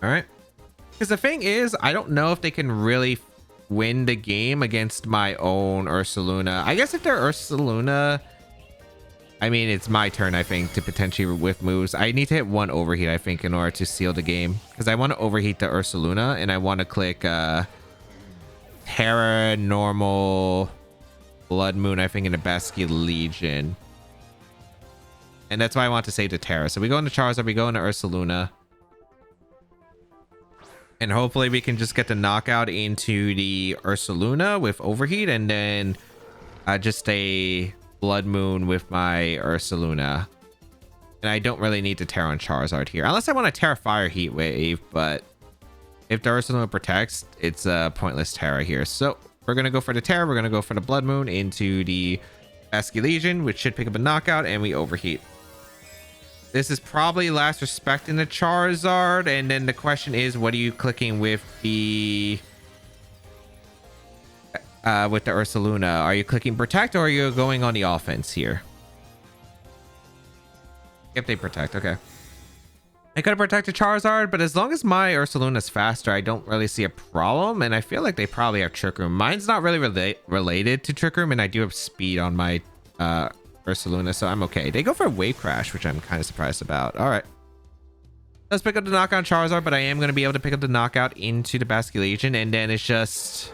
All right. Because the thing is, I don't know if they can really win the game against my own Ursaluna. I guess if they're Ursaluna... I mean, it's my turn, I think, to potentially whiff moves. I need to hit one overheat, I think, in order to seal the game. Because I want to overheat the Ursaluna, and I want to click Terra, Normal, Blood Moon, I think, in the Basculegion. And that's why I want to save the Terra. So we go into Charizard, we go into Ursaluna. And hopefully we can just get the knockout into the Ursaluna with overheat, and then just a... Blood Moon with my Ursaluna. And I don't really need to Terra on Charizard here. Unless I want to Terra Fire Heat Wave. But if the Ursaluna protects, it's a pointless Terra here. So we're going to go for the Terra. We're going to go for the Blood Moon into the Basculegion, which should pick up a knockout. And we overheat. This is probably Last Respect in the Charizard. And then the question is, what are you clicking with the... with the Ursaluna? Are you clicking Protect or are you going on the offense here? If they Protect, okay. I could have protected Charizard, but as long as my Ursaluna is faster, I don't really see a problem. And I feel like they probably have Trick Room. Mine's not really related to Trick Room, and I do have speed on my Ursaluna, so I'm okay. They go for a Wave Crash, which I'm kind of surprised about. All right. Let's pick up the knockout on Charizard, but I am going to be able to pick up the knockout into the Basculegion, and then it's just...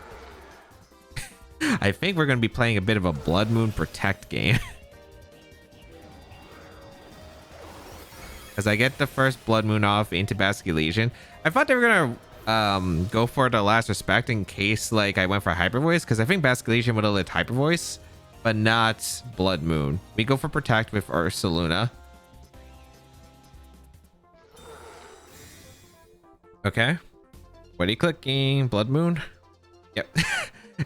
I think we're going to be playing a bit of a Blood Moon Protect game. As I get the first Blood Moon off into Basculegion. I thought they were going to go for the Last Respect in case like I went for Hyper Voice, because I think Basculegion would have lit Hyper Voice, but not Blood Moon. We go for Protect with Ursaluna. Okay. What are you clicking? Blood Moon? Yep.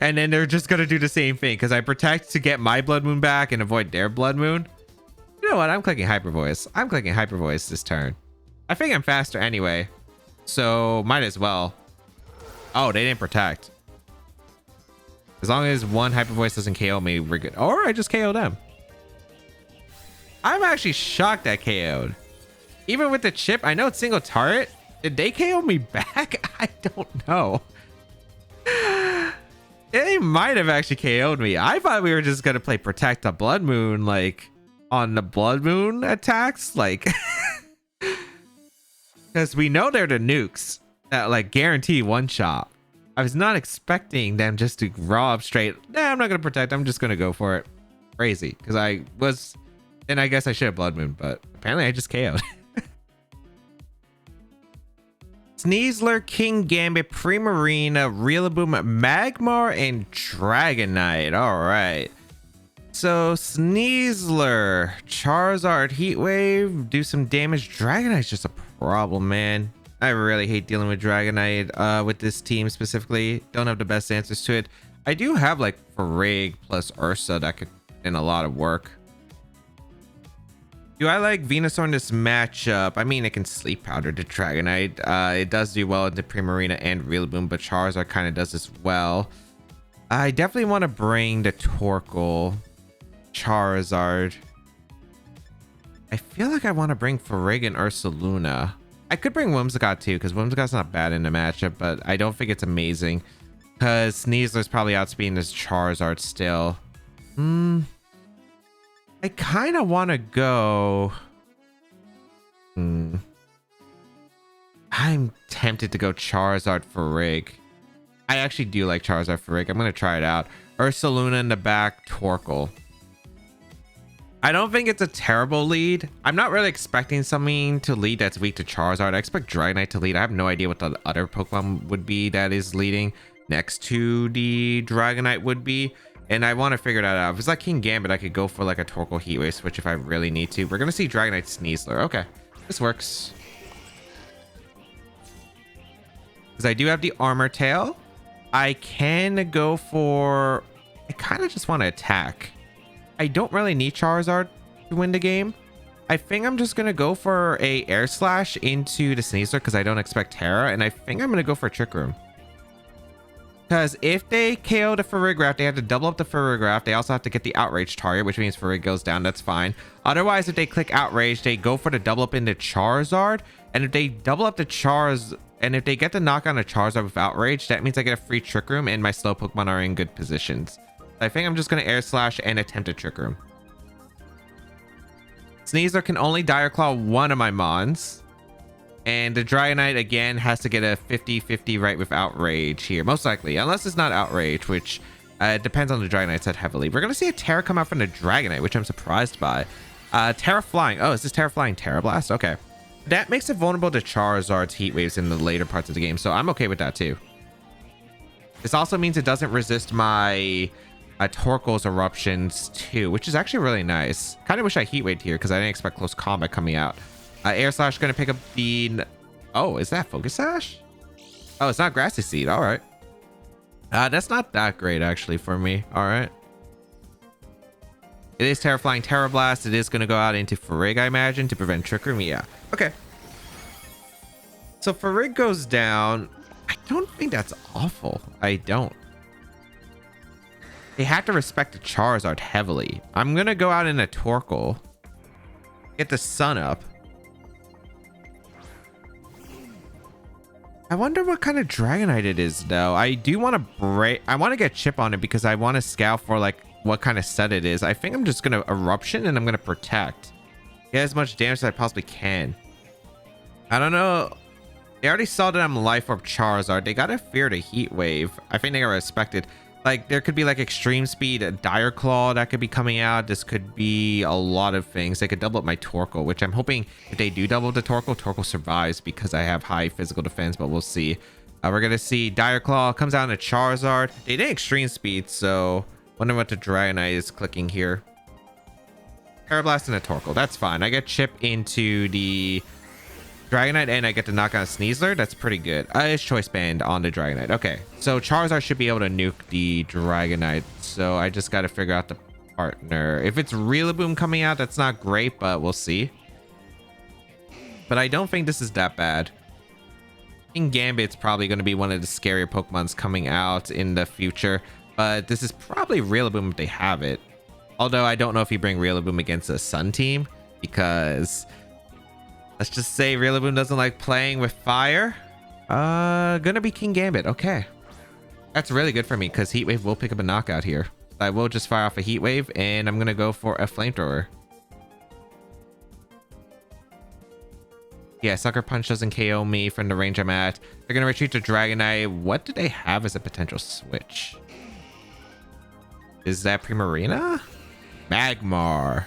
And then they're just going to do the same thing because I Protect to get my Blood Moon back and avoid their Blood Moon. You know what? I'm clicking Hyper Voice. I'm clicking Hyper Voice this turn. I think I'm faster anyway. So might as well. Oh, they didn't Protect. As long as one Hyper Voice doesn't KO me, we're good. Or I just KO them. I'm actually shocked that KO'd. Even with the chip, I know it's single turret. Did they KO me back? I don't know. They might have actually KO'd me. I thought we were just going to play Protect the Blood Moon, like, on the Blood Moon attacks. Like, because we know they're the nukes that, like, guarantee one shot. I was not expecting them just to raw up straight. Nah, I'm not going to Protect. I'm just going to go for it. Crazy. Because I was... And I guess I should have Blood Moon, but apparently I just KO'd. Sneasler, King Gambit, Primarina, Rillaboom, Magmar, and Dragonite. All right. So Sneasler, Charizard, Heat Wave, do some damage. Dragonite's just a problem, man. I really hate dealing with Dragonite with this team specifically. Don't have the best answers to it. I do have like Farigg plus Ursa that could put in a lot of work. Do I like Venusaur in this matchup? I mean, it can Sleep Powder to Dragonite. It does do well into Primarina and Rillaboom, but Charizard kind of does as well. I definitely want to bring the Torkoal. Charizard. I feel like I want to bring Farrig and Ursaluna. I could bring Whimsicott too, because Whimsicott's not bad in the matchup, but I don't think it's amazing. Because Sneasler's probably outspeeding this Charizard still. I kind of want to go... I'm tempted to go Charizard Farrig. I actually do like Charizard Farrig. I'm going to try it out. Ursaluna in the back, Torkoal. I don't think it's a terrible lead. I'm not really expecting something to lead that's weak to Charizard. I expect Dragonite to lead. I have no idea what the other Pokemon would be that is leading next to the Dragonite would be. And I want to figure that out. If it's like King Gambit, I could go for like a Torkoal Heat Wave switch if I really need to. We're going to see Dragonite Sneasler. Okay, this works. Because I do have the Armor Tail. I can go for... I kind of just want to attack. I don't really need Charizard to win the game. I think I'm just going to go for a Air Slash into the Sneasler because I don't expect Terra. And I think I'm going to go for Trick Room. Because if they KO the Farigiraf, they have to double up the Farigiraf. They also have to get the Outrage target, which means Farrig goes down. That's fine. Otherwise, if they click Outrage, they go for the double up into Charizard. And if they double up the Charizard... And if they get the knock on a Charizard with Outrage, that means I get a free Trick Room and my slow Pokemon are in good positions. I think I'm just going to Air Slash and attempt a Trick Room. Sneasler can only Dire Claw one of my Mons. And the Dragonite, again, has to get a 50-50 right with Outrage here. Most likely. Unless it's not Outrage, which depends on the Dragonite set heavily. We're going to see a Terra come out from the Dragonite, which I'm surprised by. Terra Flying. Oh, is this Terra Flying Terra Blast? Okay. That makes it vulnerable to Charizard's Heat Waves in the later parts of the game, so I'm okay with that too. This also means it doesn't resist my Torkoal's Eruptions too, which is actually really nice. Kind of wish I Heat Waved here because I didn't expect close combat coming out. Air Slash going to pick up the... Oh, is that Focus Sash? Oh, it's not Grassy Seed. All right. That's not that great actually for me. All right. It is Terra Flying Terra Blast. It is going to go out into Farrig, I imagine, to prevent Trick Room. Yeah. Okay. So Farrig goes down. I don't think that's awful. I don't. They have to respect the Charizard heavily. I'm going to go out in a Torkoal. Get the Sun up. I wonder what kind of Dragonite it is, though. I do want to break... I want to get Chip on it because I want to scout for, like, what kind of set it is. I think I'm just going to Eruption and I'm going to Protect. Get as much damage as I possibly can. I don't know. They already saw that I'm Life Orb Charizard. They got to fear the Heat Wave. I think they got respected. Like, there could be, like, Extreme Speed, a Dire Claw that could be coming out. This could be a lot of things. They could double up my Torkoal, which I'm hoping if they do double the Torkoal, Torkoal survives because I have high physical defense, but we'll see. We're going to see Dire Claw comes out in a Charizard. They did Extreme Speed, so... Wonder what the Dragonite is clicking here. Terra Blast and a Torkoal. That's fine. I get Chip into the Dragonite and I get to knock out Sneasler. That's pretty good. It's Choice Band on the Dragonite. Okay. So Charizard should be able to nuke the Dragonite. So I just got to figure out the partner. If it's Rillaboom coming out, that's not great, but we'll see. But I don't think this is that bad. King Gambit's probably going to be one of the scarier Pokemons coming out in the future. But this is probably Rillaboom if they have it. Although I don't know if you bring Rillaboom against a Sun team. Because let's just say Rillaboom doesn't like playing with fire. Gonna be King Gambit. Okay. That's really good for me because Heat Wave will pick up a knockout here. I will just fire off a Heat Wave and I'm going to go for a Flamethrower. Yeah, Sucker Punch doesn't KO me from the range I'm at. They're going to retreat to Dragonite. What do they have as a potential switch? Is that Primarina? Magmar.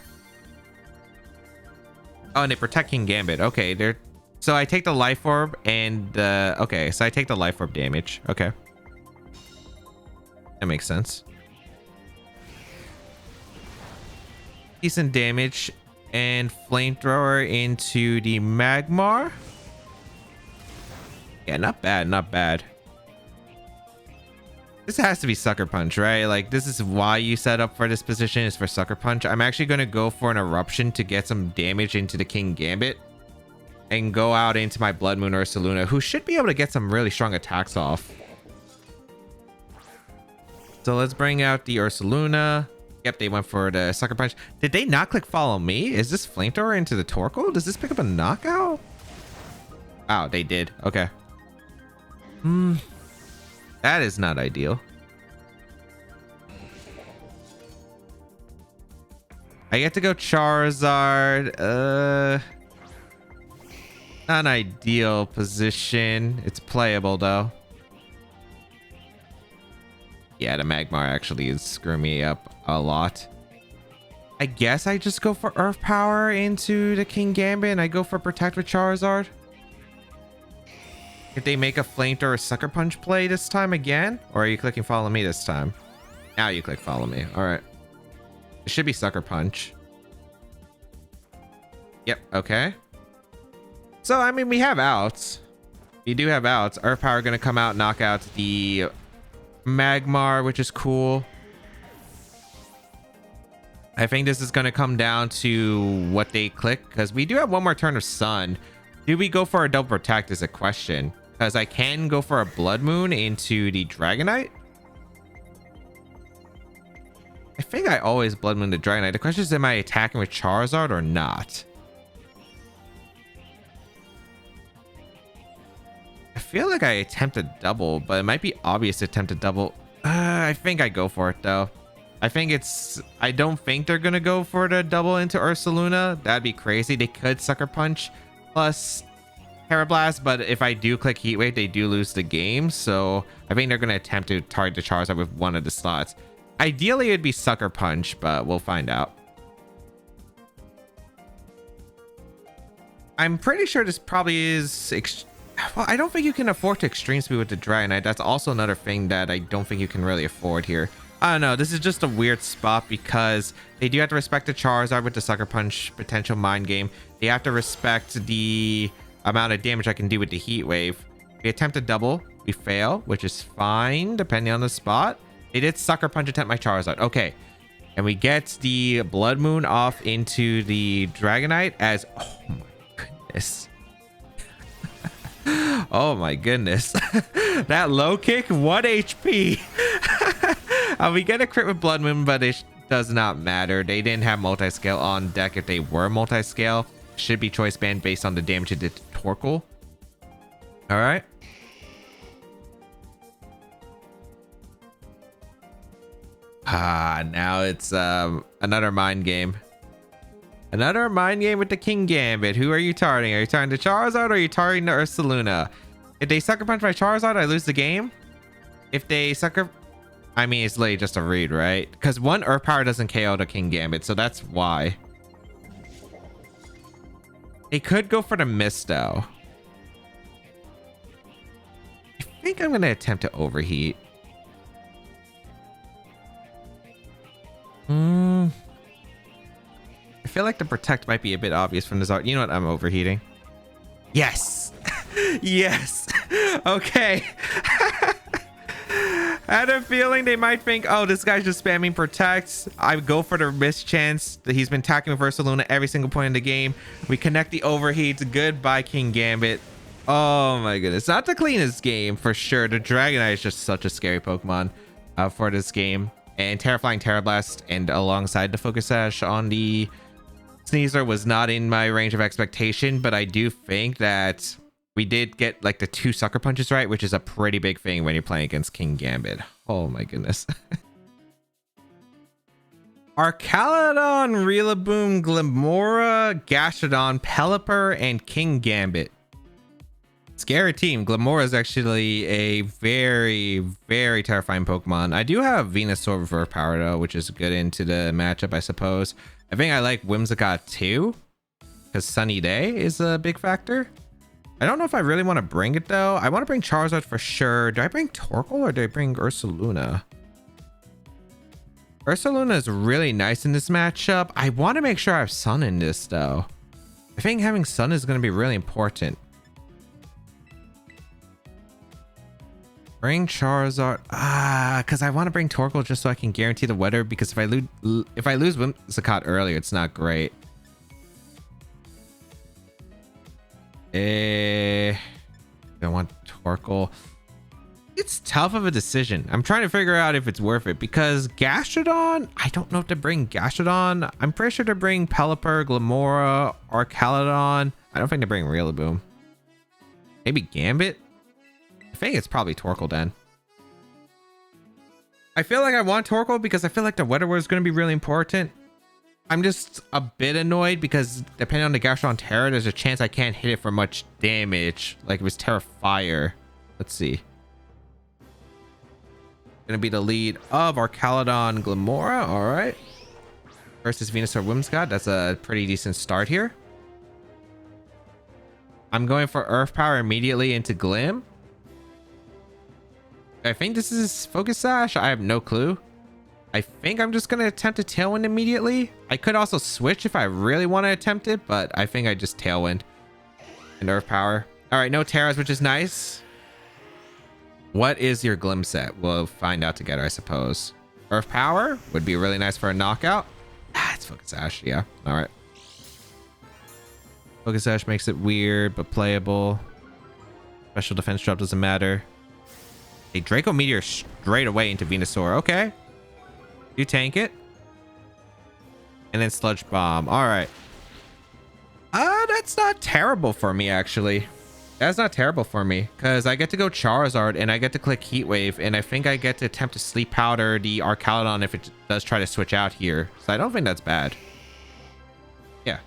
Oh, and they protect King Gambit. Okay, they're... So I take the Life Orb and... Okay, so I take the Life Orb damage. Okay. That makes sense. Decent damage. And Flamethrower into the Magmar. Yeah, not bad, not bad. This has to be Sucker Punch, right? Like, this is why you set up for this position is for Sucker Punch. I'm actually going to go for an Eruption to get some damage into the King Gambit. And go out into my Blood Moon Ursaluna, who should be able to get some really strong attacks off. So let's bring out the Ursaluna. Yep, they went for the Sucker Punch. Did they not click follow me? Is this Flamethrower into the Torkoal? Does this pick up a knockout? Oh, they did. Okay. That is not ideal. I get to go Charizard. Not an ideal position. It's playable though. Yeah, the Magmar actually is screwing me up a lot. I guess I just go for Earth Power into the King Gambit and I go for Protect with Charizard. If they make a Flamethrower or Sucker Punch play this time again, or are you clicking Follow Me this time? Now you click Follow Me. All right. It should be Sucker Punch. Yep. Okay. So, I mean, we have outs. We do have outs. Earth Power going to come out, knock out the Magmar, which is cool. I think this is going to come down to what they click, because we do have one more turn of Sun. Do we go for a double protect is a question, because I can go for a Blood Moon into the Dragonite. I think I always Blood Moon the Dragonite. The question is, am I attacking with Charizard or not? I feel like I attempt a double, but it might be obvious to attempt a double. I think I go for it though. I don't think they're gonna go for the double into Ursaluna. That'd be crazy. They could Sucker Punch plus Terra Blast, but if I do click Heat Wave, they do lose the game. So I think they're gonna attempt to target the Charizard with one of the slots. Ideally, it'd be Sucker Punch, but we'll find out. I'm pretty sure this probably is... Well, I don't think you can afford to Extreme Speed with the Dragonite. That's also another thing that I don't think you can really afford here. I don't know. This is just a weird spot because they do have to respect the Charizard with the Sucker Punch potential Mind Game. They have to respect the amount of damage I can do with the Heat Wave. We attempt a double. We fail, which is fine depending on the spot. They did Sucker Punch attempt my Charizard. Okay. And we get the Blood Moon off into the Dragonite as... Oh my goodness. Oh my goodness. That low kick, 1 HP. We get a crit with Blood Moon, but it does not matter. They didn't have multi-scale on deck. If they were multi-scale, should be choice banned based on the damage it did to Torkoal. All right. Now it's another mind game. Another mind game with the King Gambit. Who are you targeting? Are you targeting the Charizard or are you targeting the Ursaluna? If they Sucker Punch my Charizard, I lose the game. If they Sucker... I mean, it's literally just a read, right? Because one Earth Power doesn't KO the King Gambit, so that's why. They could go for the Mist, though. I think I'm going to attempt to Overheat. I feel like the Protect might be a bit obvious from the Zard. You know what? I'm overheating. Yes. Yes. Okay. I had a feeling they might think, oh, this guy's just spamming Protect. I go for the miss chance that he's been attacking with Ursaluna every single point in the game. We connect the overheats. Goodbye, King Gambit. Oh my goodness. Not the cleanest game for sure. The Dragonite is just such a scary Pokemon for this game. And Terraflying Terra Blast and alongside the Focus Sash on the Sneasler was not in my range of expectation, but I do think that we did get like the 2 Sucker Punches right, which is a pretty big thing when you're playing against King Gambit. Oh my goodness. Arcaladon, Rillaboom, Glimmora, Gastrodon, Pelipper, and King Gambit. Scary team. Glimmora is actually a very, very terrifying Pokemon. I do have Venusaur with Earth Power though, which is good into the matchup, I suppose. I think I like Whimsicott too, because Sunny Day is a big factor. I don't know if I really want to bring it though. I want to bring Charizard for sure. Do I bring Torkoal or do I bring Ursaluna? Ursaluna is really nice in this matchup. I want to make sure I have Sun in this though. I think having Sun is going to be really important. Bring Charizard. Because I want to bring Torkoal just so I can guarantee the weather. Because if I lose Whimsicott earlier, it's not great. I want Torkoal. It's tough of a decision. I'm trying to figure out if it's worth it because Gastrodon, I don't know if to bring Gastrodon. I'm pretty sure to bring Pelipper, Glamora, or Caledon. I don't think to bring Rillaboom. Maybe Gambit? I think it's probably Torkoal then. I feel like I want Torkoal because I feel like the Weather Word is going to be really important. I'm just a bit annoyed because depending on the Gastrodon Terra, there's a chance I can't hit it for much damage. Like it was Terra Fire. Let's see. Gonna be the lead of our Caledon Glamora. All right. Versus Venusaur Whimsicott. That's a pretty decent start here. I'm going for Earth Power immediately into Glim. I think this is Focus Sash. I have no clue. I think I'm just gonna attempt a Tailwind immediately. I could also switch if I really want to attempt it, but I think I just Tailwind and Earth Power. All right, no Terras, which is nice. What is your Glim set? We'll find out together, I suppose. Earth Power would be really nice for a knockout. Ah, it's Focus Sash. Yeah. All right. Focus Sash makes it weird, but playable. Special defense drop doesn't matter. A Draco Meteor straight away into Venusaur. Okay. You tank it. And then Sludge Bomb. All right. That's not terrible for me, actually. That's not terrible for me because I get to go Charizard and I get to click Heat Wave, and I think I get to attempt to Sleep Powder the Arcaludon if it does try to switch out here. So I don't think that's bad. Yeah.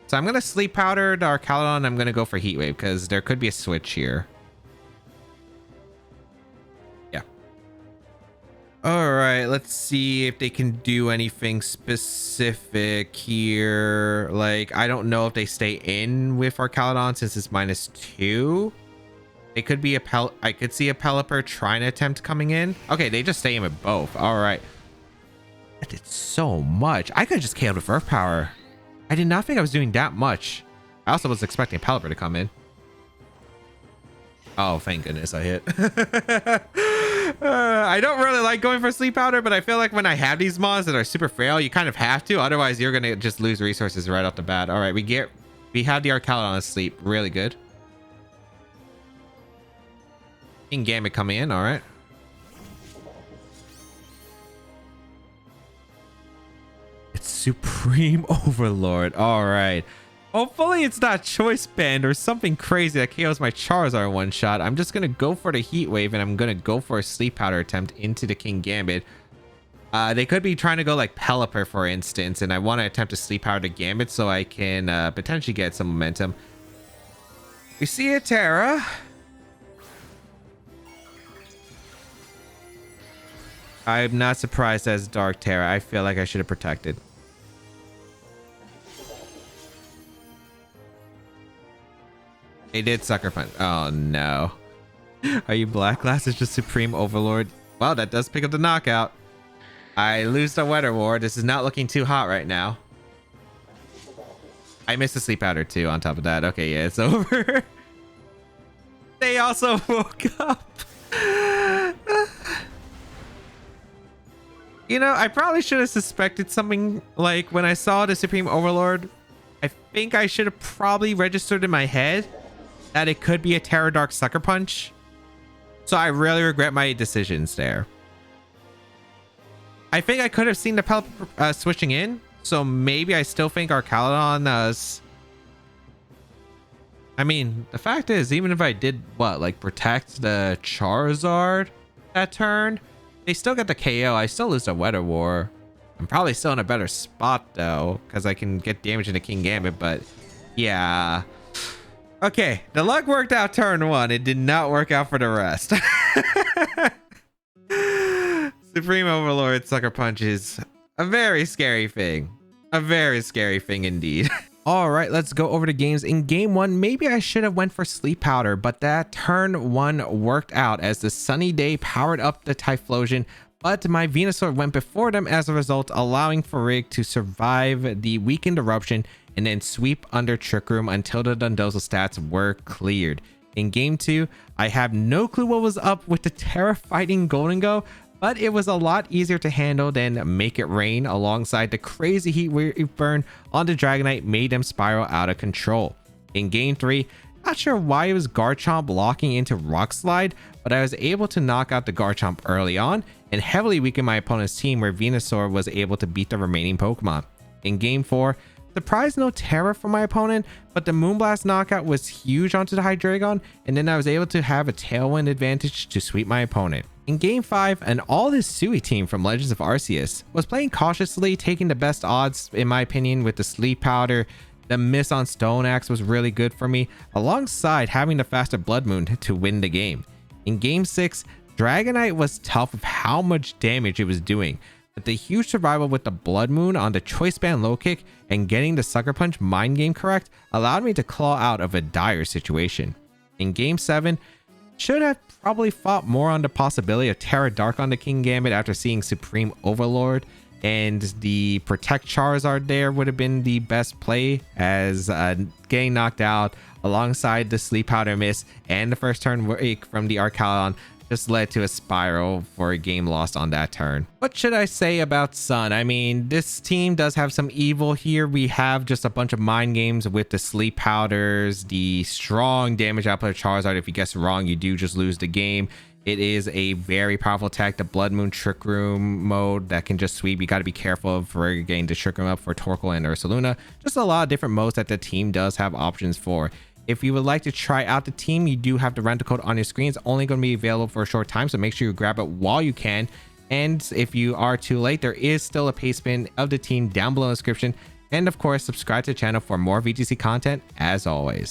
So I'm going to Sleep Powder the Arcaludon. I'm going to go for Heat Wave because there could be a switch here. Yeah. All right. Let's see if they can do anything specific here. Like, I don't know if they stay in with Arcaludon since it's -2. It could be I could see a Pelipper trying to attempt coming in. Okay, they just stay in with both. All right. That did so much. I could have just KO'd with Earth Power. I did not think I was doing that much. I also was expecting Pelipper to come in. Oh, thank goodness I hit. I don't really like going for Sleep Powder, but I feel like when I have these mons that are super frail, you kind of have to. Otherwise, you're going to just lose resources right off the bat. All right, we have the Arcaludon asleep. Really good. King Gambit coming in. All right. It's Supreme Overlord. All right. Hopefully it's not Choice Band or something crazy that KOs my Charizard one shot. I'm just going to go for the Heat Wave and I'm going to go for a Sleep Powder attempt into the King Gambit. They could be trying to go like Pelipper, for instance, and I want to attempt to Sleep Powder the Gambit so I can potentially get some momentum. We see a Terra. I'm not surprised as Dark Terra. I feel like I should have protected. They did Sucker Punch. Oh no. Are you Black Glass? It's just Supreme Overlord. Well, that does pick up the knockout. I lose the Weather Ward. This is not looking too hot right now. I missed the Sleep Powder too on top of that. Okay, yeah, it's over. They also woke up. You know, I probably should have suspected something like when I saw the Supreme Overlord. I think I should have probably registered in my head that it could be a Terra Dark Sucker Punch. So I really regret my decisions there. I think I could have seen the Pelipper switching in. So maybe I still think Arcaludon I mean, the fact is, even if I did like protect the Charizard that turn, they still get the KO. I still lose the Weather War. I'm probably still in a better spot though, because I can get damage into King Gambit, but yeah. Okay, the luck worked out turn one. It did not work out for the rest. Supreme Overlord Sucker Punch is a very scary thing. A very scary thing indeed. All right, let's go over to games. In game one, maybe I should have went for Sleep Powder, but that turn one worked out as the Sunny Day powered up the Typhlosion, but my Venusaur went before them as a result, allowing Farig to survive the weakened eruption and then sweep under Trick Room until the Dondozo stats were cleared. In game two, I have no clue what was up with the Terra fighting Golden Go, but it was a lot easier to handle than Make It Rain alongside the crazy heat wave burn on the Dragonite made them spiral out of control. In game three, Not sure why it was Garchomp locking into Rock Slide, but I was able to knock out the Garchomp early on and heavily weaken my opponent's team where Venusaur was able to beat the remaining Pokemon. In game 4, surprise no Terra for my opponent, but the Moonblast knockout was huge onto the Hydreigon, and then I was able to have a Tailwind advantage to sweep my opponent. In game 5, an all-Hisui team from Legends of Arceus was playing cautiously, taking the best odds in my opinion with the Sleep Powder. The miss on Stone Axe was really good for me, alongside having the faster Blood Moon to win the game. In game 6, Dragonite was tough with how much damage it was doing, but the huge survival with the Blood Moon on the Choice Band low kick and getting the Sucker Punch mind game correct allowed me to claw out of a dire situation. In game 7, should have probably fought more on the possibility of Terra Dark on the King Gambit after seeing Supreme Overlord, and the Protect Charizard there would have been the best play, as getting knocked out alongside the Sleep Powder miss and the first turn wake from the Arcalon just led to a spiral for a game lost on that turn. What should I say about Sun? I mean, this team does have some evil here. We have just a bunch of mind games with the Sleep Powders, the strong damage output of Charizard. If you guess wrong, you do just lose the game. It is a very powerful attack, the Blood Moon Trick Room mode that can just sweep. You got to be careful for getting the Trick Room up for Torkoal and Ursaluna. Just a lot of different modes that the team does have options for. If you would like to try out the team, you do have the rental code on your screen. It's only going to be available for a short time, so make sure you grab it while you can. And if you are too late, there is still a pay spin of the team down below in the description. And of course, subscribe to the channel for more VGC content as always.